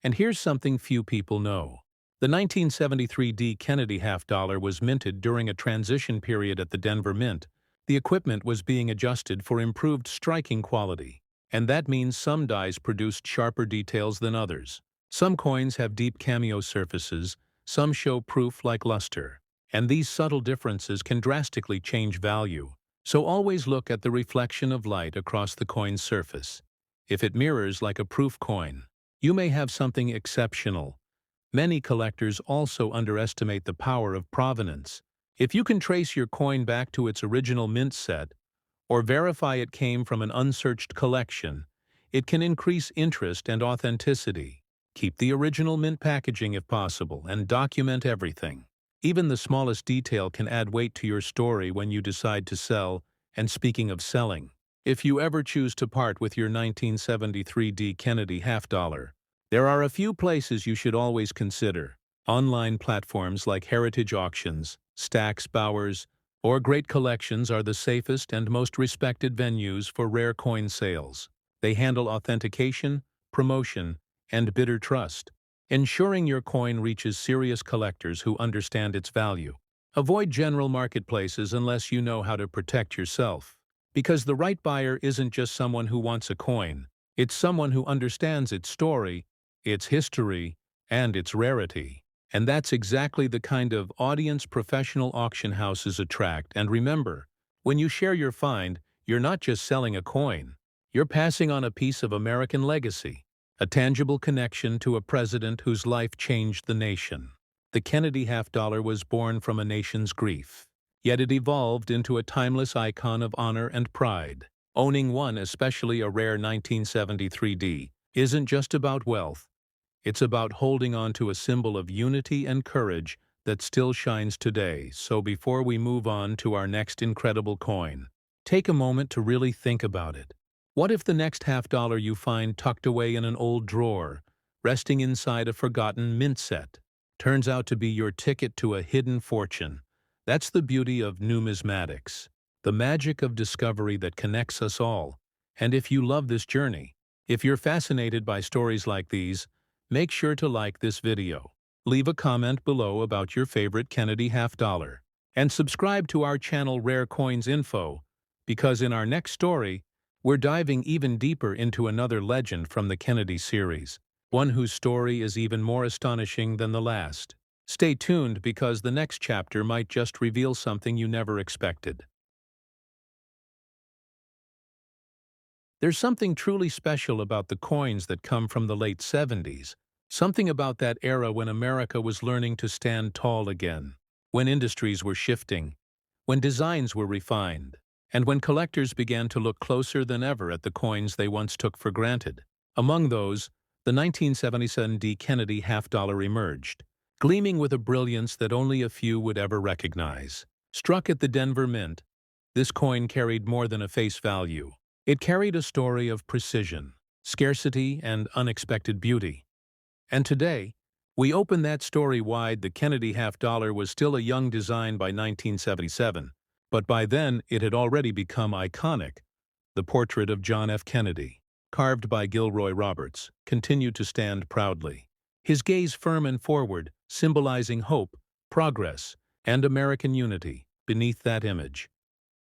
And here's something few people know. The 1973 D. Kennedy half-dollar was minted during a transition period at the Denver Mint. The equipment was being adjusted for improved striking quality. And that means some dies produced sharper details than others. Some coins have deep cameo surfaces, some show proof like luster. And these subtle differences can drastically change value. So always look at the reflection of light across the coin's surface. If it mirrors like a proof coin, you may have something exceptional. Many collectors also underestimate the power of provenance. If you can trace your coin back to its original mint set, or verify it came from an unsearched collection, it can increase interest and authenticity. Keep the original mint packaging if possible, and document everything. Even the smallest detail can add weight to your story when you decide to sell. And speaking of selling, if you ever choose to part with your 1973 D. Kennedy half-dollar, there are a few places you should always consider. Online platforms like Heritage Auctions, Stax Bowers, or Great Collections are the safest and most respected venues for rare coin sales. They handle authentication, promotion, and bidder trust, ensuring your coin reaches serious collectors who understand its value. Avoid general marketplaces unless you know how to protect yourself. Because the right buyer isn't just someone who wants a coin, it's someone who understands its story, its history, and its rarity. And that's exactly the kind of audience professional auction houses attract. And remember, when you share your find, you're not just selling a coin, you're passing on a piece of American legacy. A tangible connection to a president whose life changed the nation. The Kennedy half-dollar was born from a nation's grief, yet it evolved into a timeless icon of honor and pride. Owning one, especially a rare 1973 D, isn't just about wealth. It's about holding on to a symbol of unity and courage that still shines today. So before we move on to our next incredible coin, take a moment to really think about it. What if the next half-dollar you find tucked away in an old drawer, resting inside a forgotten mint set, turns out to be your ticket to a hidden fortune? That's the beauty of numismatics, the magic of discovery that connects us all. And if you love this journey, if you're fascinated by stories like these, make sure to like this video, leave a comment below about your favorite Kennedy half-dollar, and subscribe to our channel Rare Coins Info, because in our next story, we're diving even deeper into another legend from the Kennedy series, one whose story is even more astonishing than the last. Stay tuned because the next chapter might just reveal something you never expected. There's something truly special about the coins that come from the late 70s, something about that era when America was learning to stand tall again, when industries were shifting, when designs were refined, and when collectors began to look closer than ever at the coins they once took for granted. Among those, the 1977 D. Kennedy half-dollar emerged, gleaming with a brilliance that only a few would ever recognize. Struck at the Denver Mint, this coin carried more than a face value. It carried a story of precision, scarcity, and unexpected beauty. And today, We open that story wide. The Kennedy half-dollar was still a young design by 1977, but by then it had already become iconic. The portrait of John F. Kennedy, carved by Gilroy Roberts, continued to stand proudly, his gaze firm and forward, symbolizing hope, progress, and American unity beneath that image.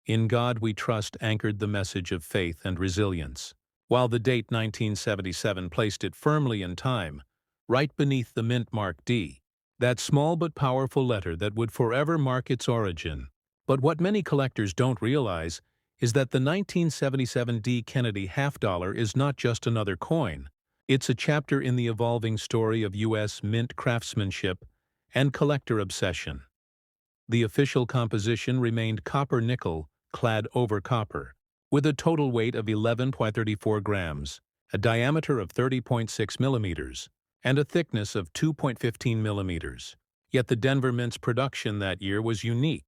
"In God We Trust" anchored the message of faith and resilience, while the date 1977 placed it firmly in time, right beneath the mint mark D, that small but powerful letter that would forever mark its origin. But what many collectors don't realize is that the 1977 D Kennedy half-dollar is not just another coin. It's a chapter in the evolving story of U.S. mint craftsmanship and collector obsession. The official composition remained copper-nickel, clad over copper, with a total weight of 11.34 grams, a diameter of 30.6 millimeters, and a thickness of 2.15 millimeters. Yet the Denver Mint's production that year was unique.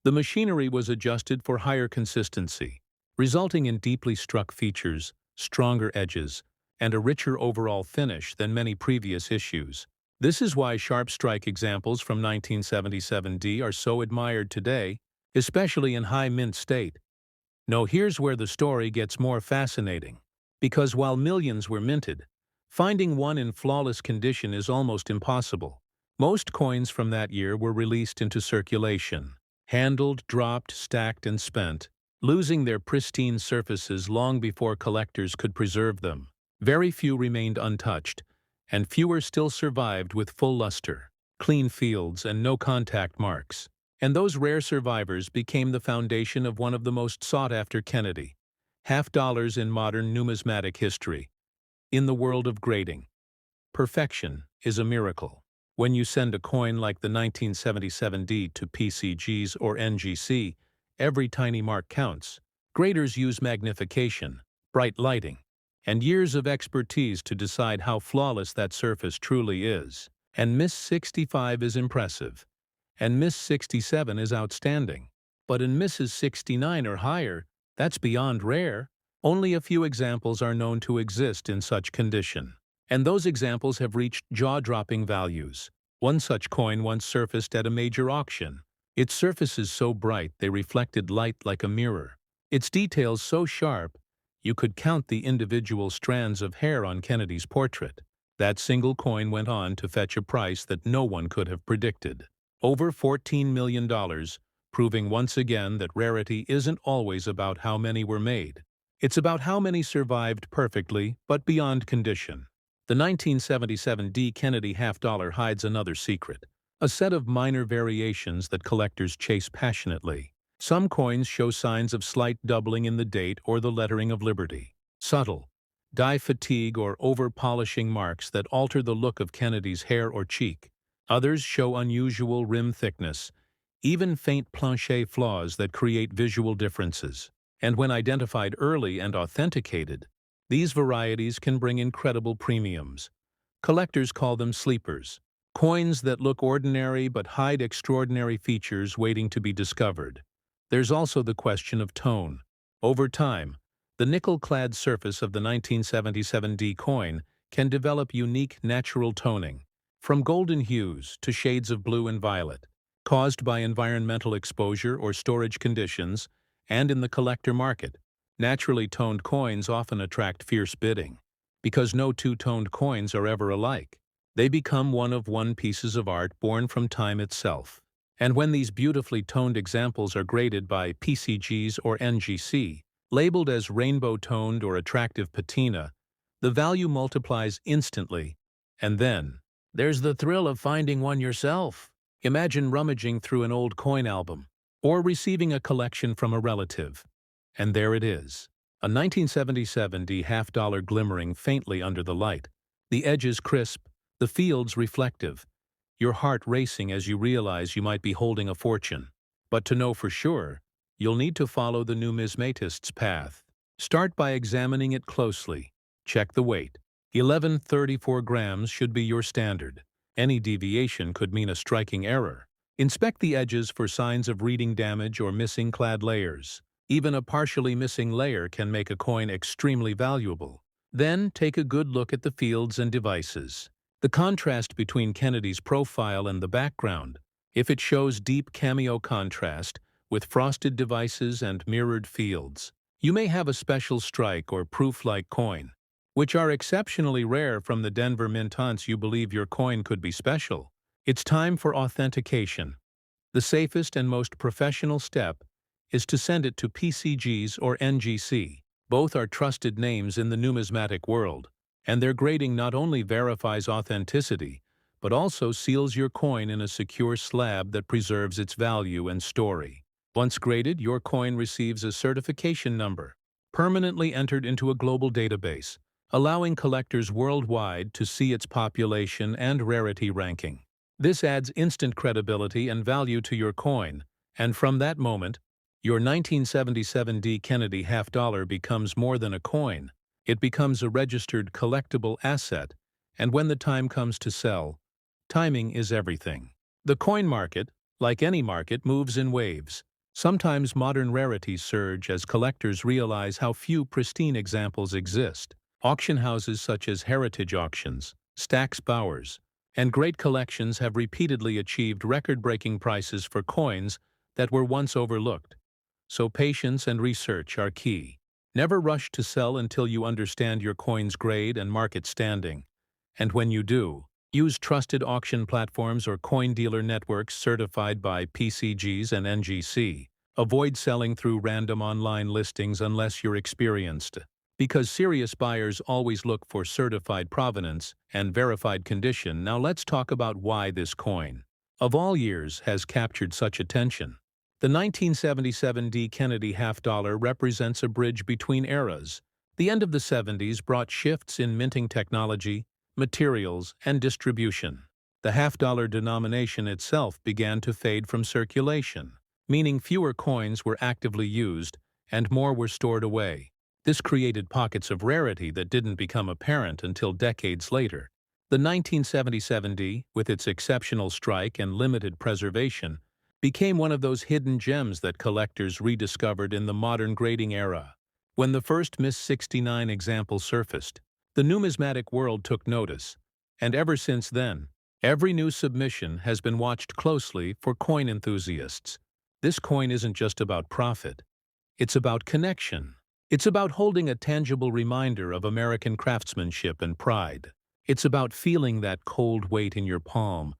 The machinery was adjusted for higher consistency, resulting in deeply struck features, stronger edges, and a richer overall finish than many previous issues. This is why sharp strike examples from 1977 D are so admired today, especially in high mint state. No, here's where the story gets more fascinating. Because while millions were minted, finding one in flawless condition is almost impossible. Most coins from that year were released into circulation, handled, dropped, stacked, and spent, losing their pristine surfaces long before collectors could preserve them. Very few remained untouched, and fewer still survived with full luster, clean fields, and no contact marks. And those rare survivors became the foundation of one of the most sought-after Kennedy half-dollars in modern numismatic history. In the world of grading, perfection is a miracle. When you send a coin like the 1977 D to PCGs or NGC, every tiny mark counts. Graders use magnification, bright lighting, and years of expertise to decide how flawless that surface truly is. And Miss 65 is impressive, and Miss 67 is outstanding. But in Misses 69 or higher, that's beyond rare. Only a few examples are known to exist in such condition, and those examples have reached jaw-dropping values. One such coin once surfaced at a major auction. Its surfaces so bright they reflected light like a mirror. Its details so sharp you could count the individual strands of hair on Kennedy's portrait. That single coin went on to fetch a price that no one could have predicted. Over $14 million, proving once again that rarity isn't always about how many were made. It's about how many survived perfectly, but beyond condition. The 1977 D Kennedy half-dollar hides another secret, a set of minor variations that collectors chase passionately. Some coins show signs of slight doubling in the date or the lettering of Liberty. Subtle, dye fatigue or over-polishing marks that alter the look of Kennedy's hair or cheek. Others show unusual rim thickness, even faint planchet flaws that create visual differences. And when identified early and authenticated, these varieties can bring incredible premiums. Collectors call them sleepers, coins that look ordinary but hide extraordinary features waiting to be discovered. There's also the question of tone. Over time, the nickel-clad surface of the 1977 D coin can develop unique natural toning, from golden hues to shades of blue and violet, caused by environmental exposure or storage conditions. And in the collector market, naturally toned coins often attract fierce bidding. Because no two-toned coins are ever alike, they become one-of-one pieces of art born from time itself. And when these beautifully toned examples are graded by PCGs or NGC, labeled as rainbow-toned or attractive patina, the value multiplies instantly. And then, there's the thrill of finding one yourself. Imagine rummaging through an old coin album, or receiving a collection from a relative. And there it is, a 1977 D half-dollar glimmering faintly under the light, the edges crisp, the fields reflective, your heart racing as you realize you might be holding a fortune. But to know for sure, you'll need to follow the numismatist's path. Start by examining it closely. Check the weight. 11.34 grams should be your standard. Any deviation could mean a striking error. Inspect the edges for signs of reading damage or missing clad layers. Even a partially missing layer can make a coin extremely valuable. Then take a good look at the fields and devices. The contrast between Kennedy's profile and the background, if it shows deep cameo contrast with frosted devices and mirrored fields, you may have a special strike or proof-like coin, which are exceptionally rare from the Denver Mint hunts you believe your coin could be special. It's time for authentication. The safest and most professional step is to send it to PCGs or NGC. Both are trusted names in the numismatic world, and their grading not only verifies authenticity, but also seals your coin in a secure slab that preserves its value and story. Once graded, your coin receives a certification number, permanently entered into a global database, allowing collectors worldwide to see its population and rarity ranking. This adds instant credibility and value to your coin, and from that moment, your 1977 D. Kennedy half-dollar becomes more than a coin. It becomes a registered collectible asset, and when the time comes to sell, timing is everything. The coin market, like any market, moves in waves. Sometimes modern rarities surge as collectors realize how few pristine examples exist. Auction houses such as Heritage Auctions, Stack's Bowers, and Great Collections have repeatedly achieved record-breaking prices for coins that were once overlooked. So patience and research are key. Never rush to sell until you understand your coin's grade and market standing. And when you do, use trusted auction platforms or coin dealer networks certified by PCGs and NGC. Avoid selling through random online listings unless you're experienced, because serious buyers always look for certified provenance and verified condition. Now let's talk about why this coin, of all years, has captured such attention. The 1977 D. Kennedy half-dollar represents a bridge between eras. The end of the 70s brought shifts in minting technology, materials, and distribution. The half-dollar denomination itself began to fade from circulation, meaning fewer coins were actively used and more were stored away. This created pockets of rarity that didn't become apparent until decades later. The 1977 D, with its exceptional strike and limited preservation, became one of those hidden gems that collectors rediscovered in the modern grading era. When the first Miss 69 example surfaced, the numismatic world took notice, and ever since then, every new submission has been watched closely for coin enthusiasts. This coin isn't just about profit. It's about connection. It's about holding a tangible reminder of American craftsmanship and pride. It's about feeling that cold weight in your palm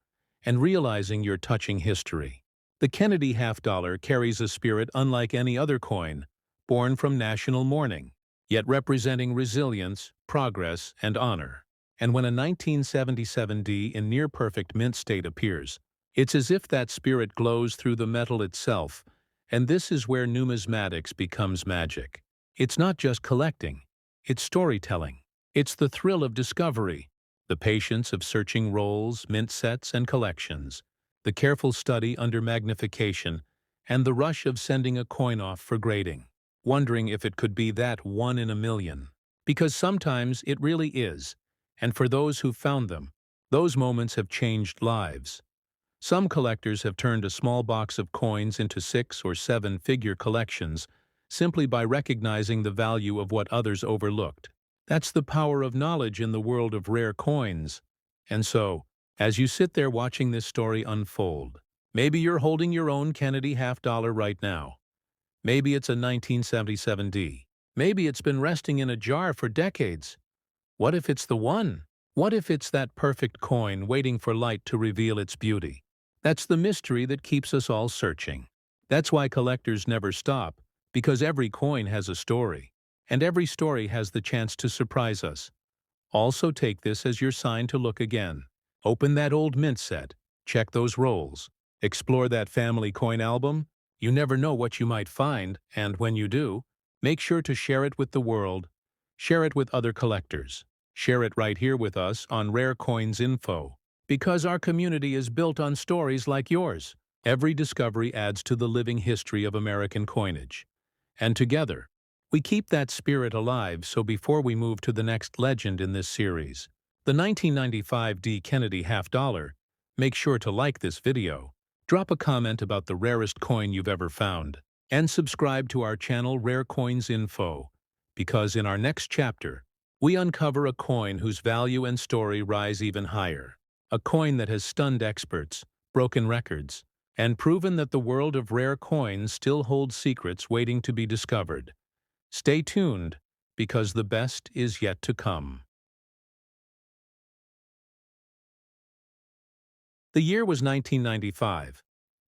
and realizing you're touching history. The Kennedy half-dollar carries a spirit unlike any other coin, born from national mourning, yet representing resilience, progress, and honor. And when a 1977 D in near-perfect mint state appears, it's as if that spirit glows through the metal itself, and this is where numismatics becomes magic. It's not just collecting, it's storytelling. It's the thrill of discovery, the patience of searching rolls, mint sets, and collections, the careful study under magnification, and the rush of sending a coin off for grading, wondering if it could be that one in a million. Because sometimes it really is, and for those who found them, those moments have changed lives. Some collectors have turned a small box of coins into 6- or 7-figure collections simply by recognizing the value of what others overlooked. That's the power of knowledge in the world of rare coins. And so, as you sit there watching this story unfold, maybe you're holding your own Kennedy half-dollar right now. Maybe it's a 1977 D. Maybe it's been resting in a jar for decades. What if it's the one? What if it's that perfect coin waiting for light to reveal its beauty? That's the mystery that keeps us all searching. That's why collectors never stop, because every coin has a story, and every story has the chance to surprise us. Also take this as your sign to look again. Open that old mint set, check those rolls, explore that family coin album. You never know what you might find, and when you do, make sure to share it with the world. Share it with other collectors. Share it right here with us on Rare Coins Info. Because our community is built on stories like yours. Every discovery adds to the living history of American coinage. And together, we keep that spirit alive. So before we move to the next legend in this series, the 1995 D. Kennedy half-dollar, make sure to like this video, drop a comment about the rarest coin you've ever found, and subscribe to our channel Rare Coins Info, because in our next chapter, we uncover a coin whose value and story rise even higher. A coin that has stunned experts, broken records, and proven that the world of rare coins still holds secrets waiting to be discovered. Stay tuned, because the best is yet to come. The year was 1995.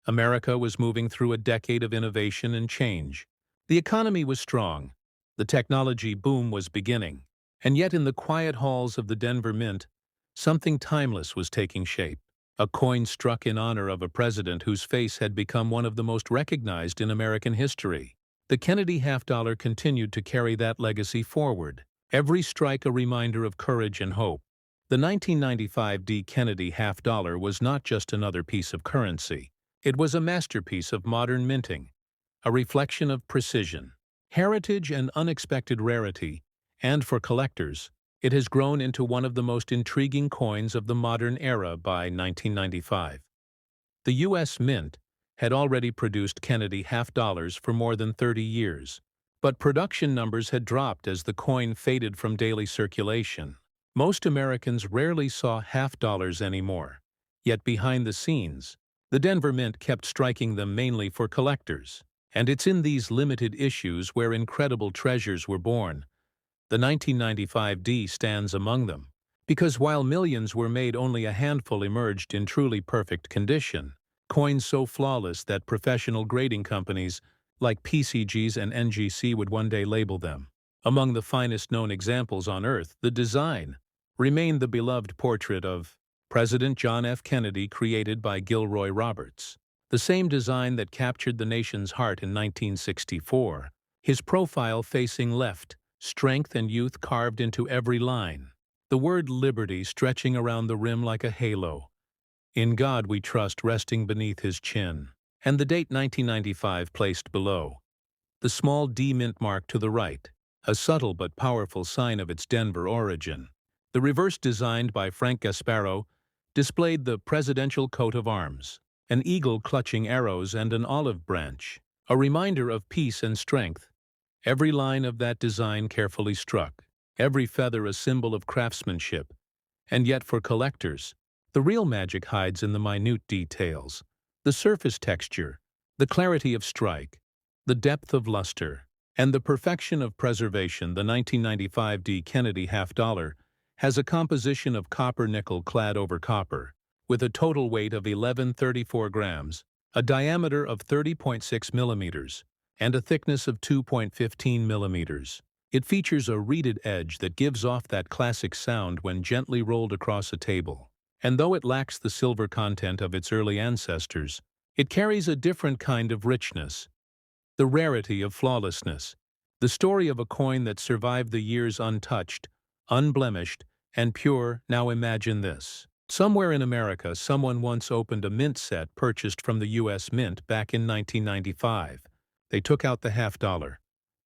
America was moving through a decade of innovation and change. The economy was strong. The technology boom was beginning. And yet in the quiet halls of the Denver Mint, something timeless was taking shape. A coin struck in honor of a president whose face had become one of the most recognized in American history. The Kennedy half-dollar continued to carry that legacy forward, every strike a reminder of courage and hope. The 1995 D. Kennedy half-dollar was not just another piece of currency. It was a masterpiece of modern minting, a reflection of precision, heritage, and unexpected rarity, and for collectors, it has grown into one of the most intriguing coins of the modern era by 1995. The U.S. Mint had already produced Kennedy half-dollars for more than 30 years, but production numbers had dropped as the coin faded from daily circulation. Most Americans rarely saw half-dollars anymore, yet behind the scenes, the Denver Mint kept striking them mainly for collectors. And it's in these limited issues where incredible treasures were born. The 1995 D stands among them, because while millions were made, only a handful emerged in truly perfect condition, coins so flawless that professional grading companies like PCGs and NGC would one day label them. Among the finest known examples on Earth, the design remained the beloved portrait of President John F. Kennedy, created by Gilroy Roberts. The same design that captured the nation's heart in 1964, his profile facing left, strength and youth carved into every line, the word liberty stretching around the rim like a halo. In God we trust resting beneath his chin, and the date 1995 placed below. The small D mint mark to the right, a subtle but powerful sign of its Denver origin. The reverse, designed by Frank Gasparo, displayed the presidential coat of arms, an eagle clutching arrows and an olive branch, a reminder of peace and strength. Every line of that design carefully struck, every feather a symbol of craftsmanship. And yet for collectors, the real magic hides in the minute details, the surface texture, the clarity of strike, the depth of luster, and the perfection of preservation. The 1995 D. Kennedy half-dollar has a composition of copper-nickel clad over copper, with a total weight of 1134 grams, a diameter of 30.6 millimeters, and a thickness of 2.15 millimeters. It features a reeded edge that gives off that classic sound when gently rolled across a table. And though it lacks the silver content of its early ancestors, it carries a different kind of richness, the rarity of flawlessness, the story of a coin that survived the years untouched, unblemished, and pure. Now imagine this. Somewhere in America, someone once opened a mint set purchased from the U.S. Mint back in 1995. They took out the half-dollar,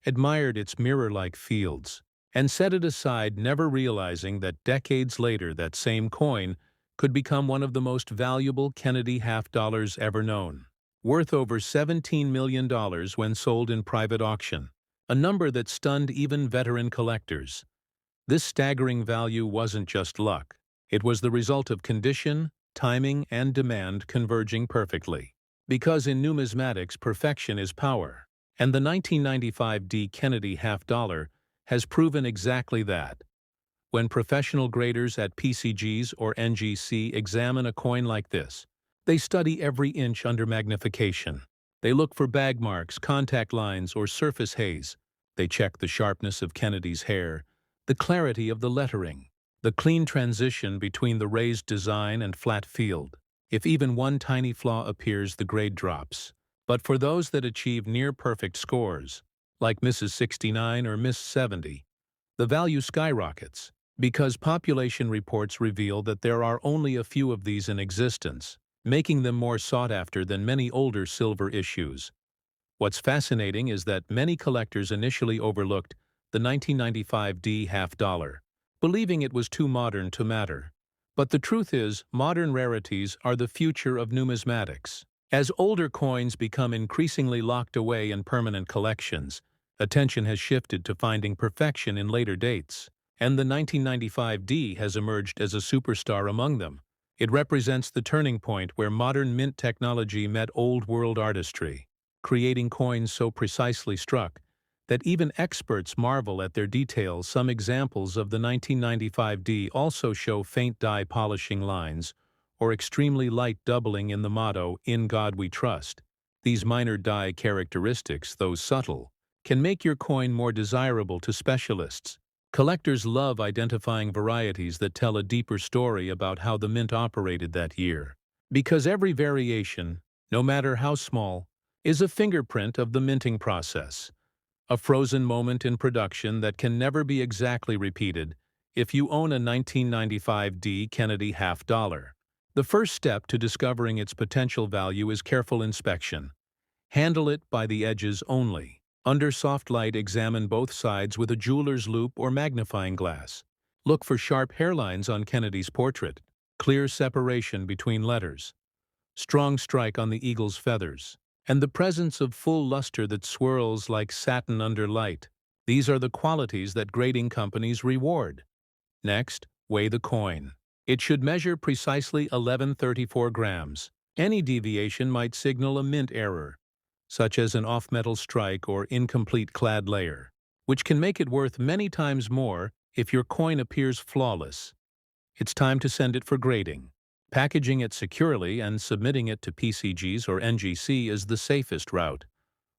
admired its mirror-like fields, and set it aside, never realizing that decades later that same coin could become one of the most valuable Kennedy half-dollars ever known, worth over $17 million when sold in private auction, a number that stunned even veteran collectors. This staggering value wasn't just luck. It was the result of condition, timing, and demand converging perfectly. Because in numismatics, perfection is power. And the 1995 D. Kennedy half-dollar has proven exactly that. When professional graders at PCGs or NGC examine a coin like this, they study every inch under magnification. They look for bag marks, contact lines, or surface haze. They check the sharpness of Kennedy's hair, the clarity of the lettering, the clean transition between the raised design and flat field. If even one tiny flaw appears, the grade drops. But for those that achieve near-perfect scores, like Mrs. 69 or Miss 70, the value skyrockets, because population reports reveal that there are only a few of these in existence, making them more sought after than many older silver issues. What's fascinating is that many collectors initially overlooked the 1995 D. half-dollar, believing it was too modern to matter. But the truth is, modern rarities are the future of numismatics. As older coins become increasingly locked away in permanent collections, attention has shifted to finding perfection in later dates. and the 1995D has emerged as a superstar among them. It represents the turning point where modern mint technology met old-world artistry, creating coins so precisely struck that even experts marvel at their details. Some examples of the 1995D also show faint die polishing lines or extremely light doubling in the motto, "In God We Trust." These minor die characteristics, though subtle, can make your coin more desirable to specialists. Collectors love identifying varieties that tell a deeper story about how the mint operated that year. Because every variation, no matter how small, is a fingerprint of the minting process, a frozen moment in production that can never be exactly repeated. If you own a 1995D Kennedy half dollar, the first step to discovering its potential value is careful inspection. Handle it by the edges only. Under soft light, examine both sides with a jeweler's loupe or magnifying glass. Look for sharp hairlines on Kennedy's portrait, clear separation between letters, strong strike on the eagle's feathers, and the presence of full luster that swirls like satin under light. These are the qualities that grading companies reward. Next, weigh the coin. It should measure precisely 1134 grams. Any deviation might signal a mint error, such as an off-metal strike or incomplete clad layer, which can make it worth many times more if your coin appears flawless. It's time to send it for grading. Packaging it securely and submitting it to PCGs or NGC is the safest route.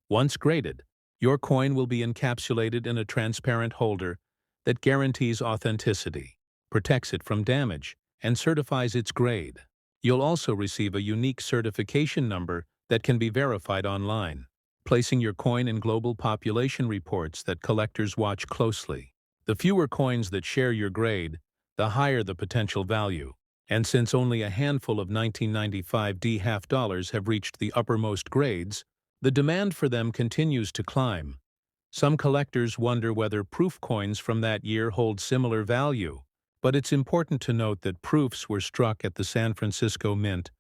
Once graded, your coin will be encapsulated in a transparent holder that guarantees authenticity, protects it from damage, and certifies its grade. You'll also receive a unique certification number that can be verified online, placing your coin in global population reports that collectors watch closely. The fewer coins that share your grade, the higher the potential value. And since only a handful of 1995D half dollars have reached the uppermost grades, the demand for them continues to climb. Some collectors wonder whether proof coins from that year hold similar value, but it's important to note that proofs were struck at the San Francisco Mint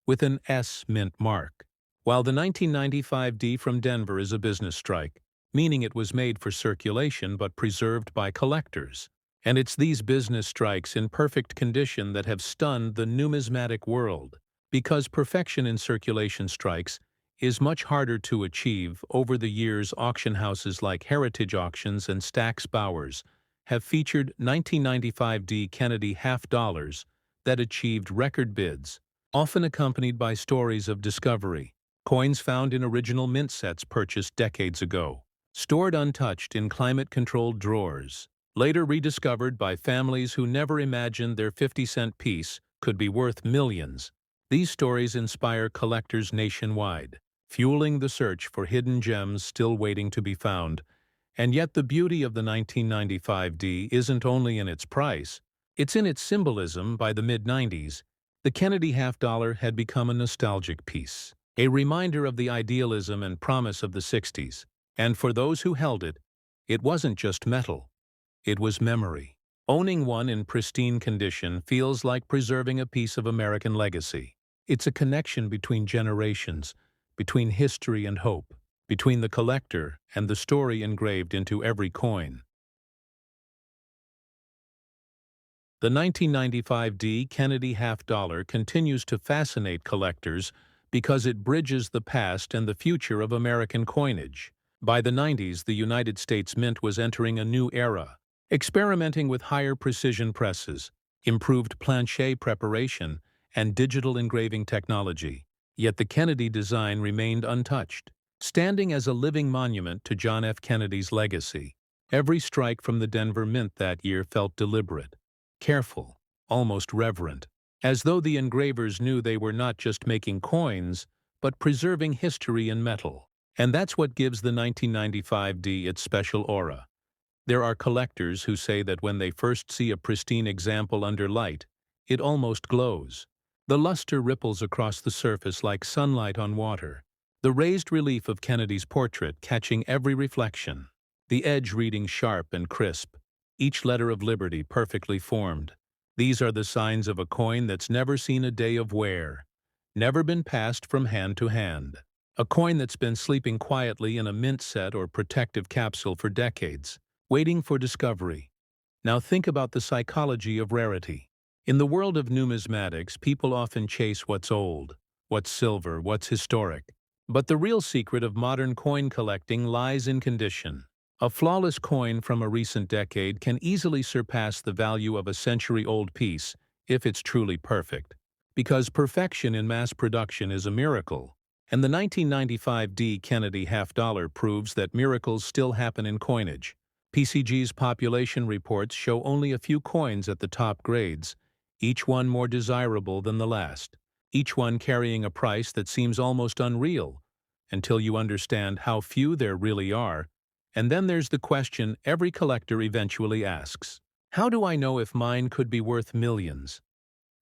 with an S Mint mark, while the 1995D from Denver is a business strike, meaning it was made for circulation but preserved by collectors. And it's these business strikes in perfect condition that have stunned the numismatic world, because perfection in circulation strikes is much harder to achieve. Over the years, auction houses like Heritage Auctions and Stack's Bowers have featured 1995D Kennedy half dollars that achieved record bids, often accompanied by stories of discovery, coins found in original mint sets purchased decades ago, stored untouched in climate-controlled drawers, later rediscovered by families who never imagined their 50-cent piece could be worth millions. These stories inspire collectors nationwide, fueling the search for hidden gems still waiting to be found. And yet the beauty of the 1995D isn't only in its price, it's in its symbolism. By the mid-90s, the Kennedy half dollar had become a nostalgic piece, a reminder of the idealism and promise of the 60s. And for those who held it, it wasn't just metal. It was memory. Owning one in pristine condition feels like preserving a piece of American legacy. It's a connection between generations, between history and hope, between the collector and the story engraved into every coin. The 1995D Kennedy half dollar continues to fascinate collectors because it bridges the past and the future of American coinage. By the 90s, the United States Mint was entering a new era, experimenting with higher precision presses, improved planche preparation, and digital engraving technology. Yet the Kennedy design remained untouched, standing as a living monument to John F. Kennedy's legacy. Every strike from the Denver Mint that year felt deliberate, careful, almost reverent, as though the engravers knew they were not just making coins, but preserving history in metal. And that's what gives the 1995D its special aura. There are collectors who say that when they first see a pristine example under light, it almost glows. The luster ripples across the surface like sunlight on water, the raised relief of Kennedy's portrait catching every reflection, the edge reading sharp and crisp, each letter of liberty perfectly formed. These are the signs of a coin that's never seen a day of wear, never been passed from hand to hand. A coin that's been sleeping quietly in a mint set or protective capsule for decades, waiting for discovery. Now think about the psychology of rarity. In the world of numismatics, people often chase what's old, what's silver, what's historic. But the real secret of modern coin collecting lies in condition. A flawless coin from a recent decade can easily surpass the value of a century-old piece if it's truly perfect. Because perfection in mass production is a miracle. And the 1995 D. Kennedy half-dollar proves that miracles still happen in coinage. PCG's population reports show only a few coins at the top grades, each one more desirable than the last, each one carrying a price that seems almost unreal, until you understand how few there really are. And then there's the question every collector eventually asks: how do I know if mine could be worth millions?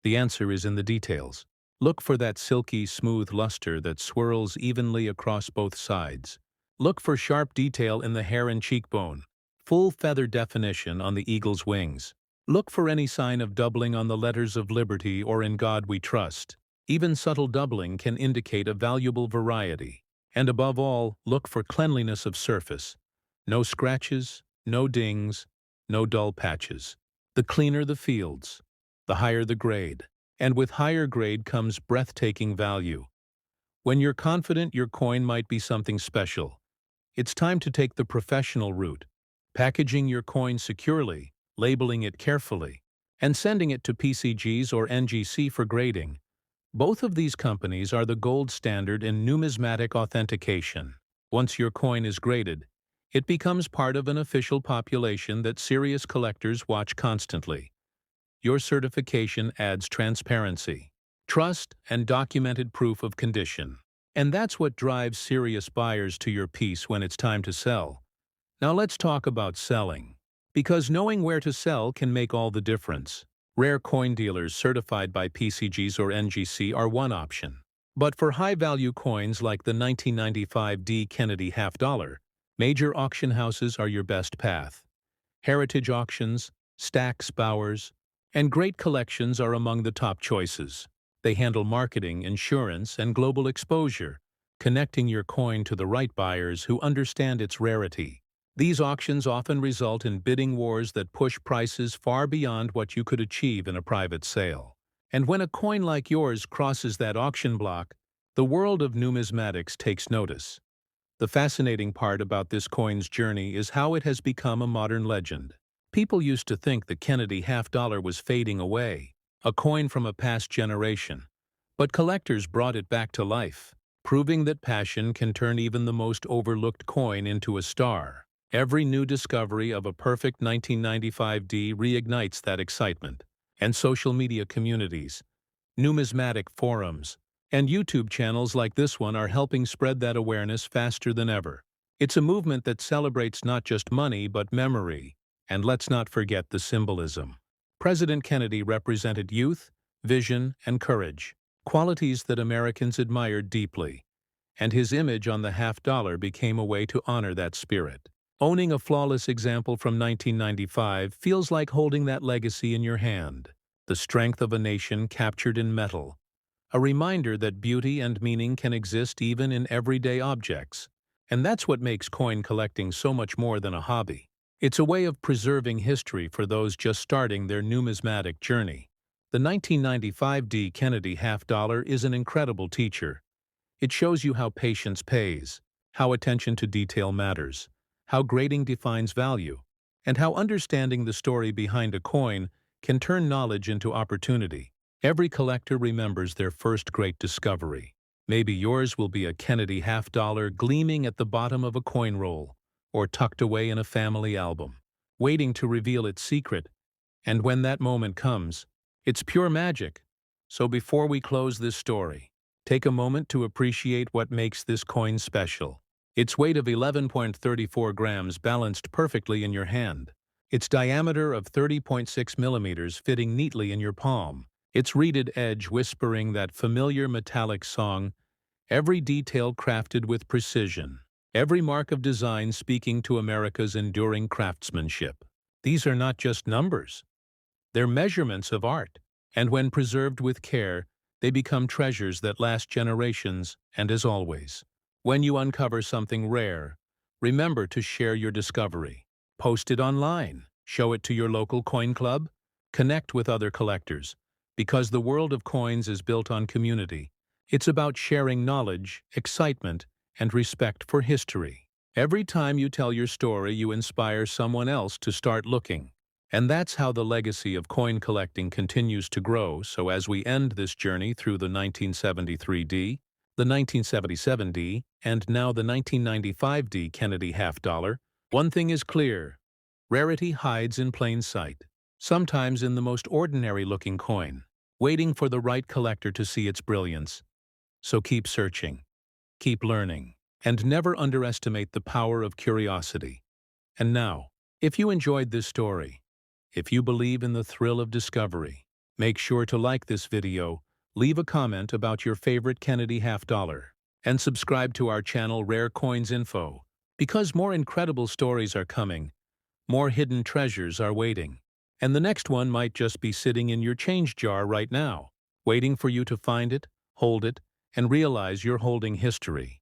The answer is in the details. Look for that silky, smooth luster that swirls evenly across both sides. Look for sharp detail in the hair and cheekbone, full feather definition on the eagle's wings. Look for any sign of doubling on the letters of liberty or in God we trust. Even subtle doubling can indicate a valuable variety. And above all, look for cleanliness of surface. No scratches, no dings, no dull patches. The cleaner the fields, the higher the grade. And with higher grade comes breathtaking value. When you're confident your coin might be something special, it's time to take the professional route, packaging your coin securely, labeling it carefully, and sending it to PCGs or NGC for grading. Both of these companies are the gold standard in numismatic authentication. Once your coin is graded, it becomes part of an official population that serious collectors watch constantly. Your certification adds transparency, trust, and documented proof of condition. And that's what drives serious buyers to your piece when it's time to sell. Now let's talk about selling. Because knowing where to sell can make all the difference. Rare coin dealers certified by PCGs or NGC are one option. But for high-value coins like the 1995 D. Kennedy half-dollar, major auction houses are your best path. Heritage auctions, Stacks, Bowers, and great collections are among the top choices. They handle marketing, insurance, and global exposure, connecting your coin to the right buyers who understand its rarity. These auctions often result in bidding wars that push prices far beyond what you could achieve in a private sale. And when a coin like yours crosses that auction block, the world of numismatics takes notice. The fascinating part about this coin's journey is how it has become a modern legend. People used to think the Kennedy half-dollar was fading away, a coin from a past generation. But collectors brought it back to life, proving that passion can turn even the most overlooked coin into a star. Every new discovery of a perfect 1995 D reignites that excitement. And social media communities, numismatic forums, and YouTube channels like this one are helping spread that awareness faster than ever. It's a movement that celebrates not just money but memory. And let's not forget the symbolism. President Kennedy represented youth, vision, and courage, qualities that Americans admired deeply. And his image on the half-dollar became a way to honor that spirit. Owning a flawless example from 1995 feels like holding that legacy in your hand, the strength of a nation captured in metal. A reminder that beauty and meaning can exist even in everyday objects. And that's what makes coin collecting so much more than a hobby. It's a way of preserving history for those just starting their numismatic journey. The 1995 D. Kennedy half-dollar is an incredible teacher. It shows you how patience pays, how attention to detail matters, how grading defines value, and how understanding the story behind a coin can turn knowledge into opportunity. Every collector remembers their first great discovery. Maybe yours will be a Kennedy half-dollar gleaming at the bottom of a coin roll, or tucked away in a family album, waiting to reveal its secret. And when that moment comes, it's pure magic. So before we close this story, take a moment to appreciate what makes this coin special. Its weight of 11.34 grams balanced perfectly in your hand. Its diameter of 30.6 millimeters fitting neatly in your palm. Its reeded edge whispering that familiar metallic song. Every detail crafted with precision. Every mark of design speaking to America's enduring craftsmanship. These are not just numbers. They're measurements of art. And when preserved with care, they become treasures that last generations. And as always, when you uncover something rare, remember to share your discovery. Post it online. Show it to your local coin club. Connect with other collectors. Because the world of coins is built on community. It's about sharing knowledge, excitement, and respect for history. Every time you tell your story, you inspire someone else to start looking. And that's how the legacy of coin collecting continues to grow. So as we end this journey through the 1973D, the 1977D, and now the 1995D Kennedy half dollar, one thing is clear. Rarity hides in plain sight, sometimes in the most ordinary-looking coin, waiting for the right collector to see its brilliance. So keep searching, keep learning, and never underestimate the power of curiosity. And now, if you enjoyed this story, if you believe in the thrill of discovery, make sure to like this video, leave a comment about your favorite Kennedy half dollar, and subscribe to our channel Rare Coins Info, because more incredible stories are coming, more hidden treasures are waiting, and the next one might just be sitting in your change jar right now, waiting for you to find it, hold it, and realize you're holding history.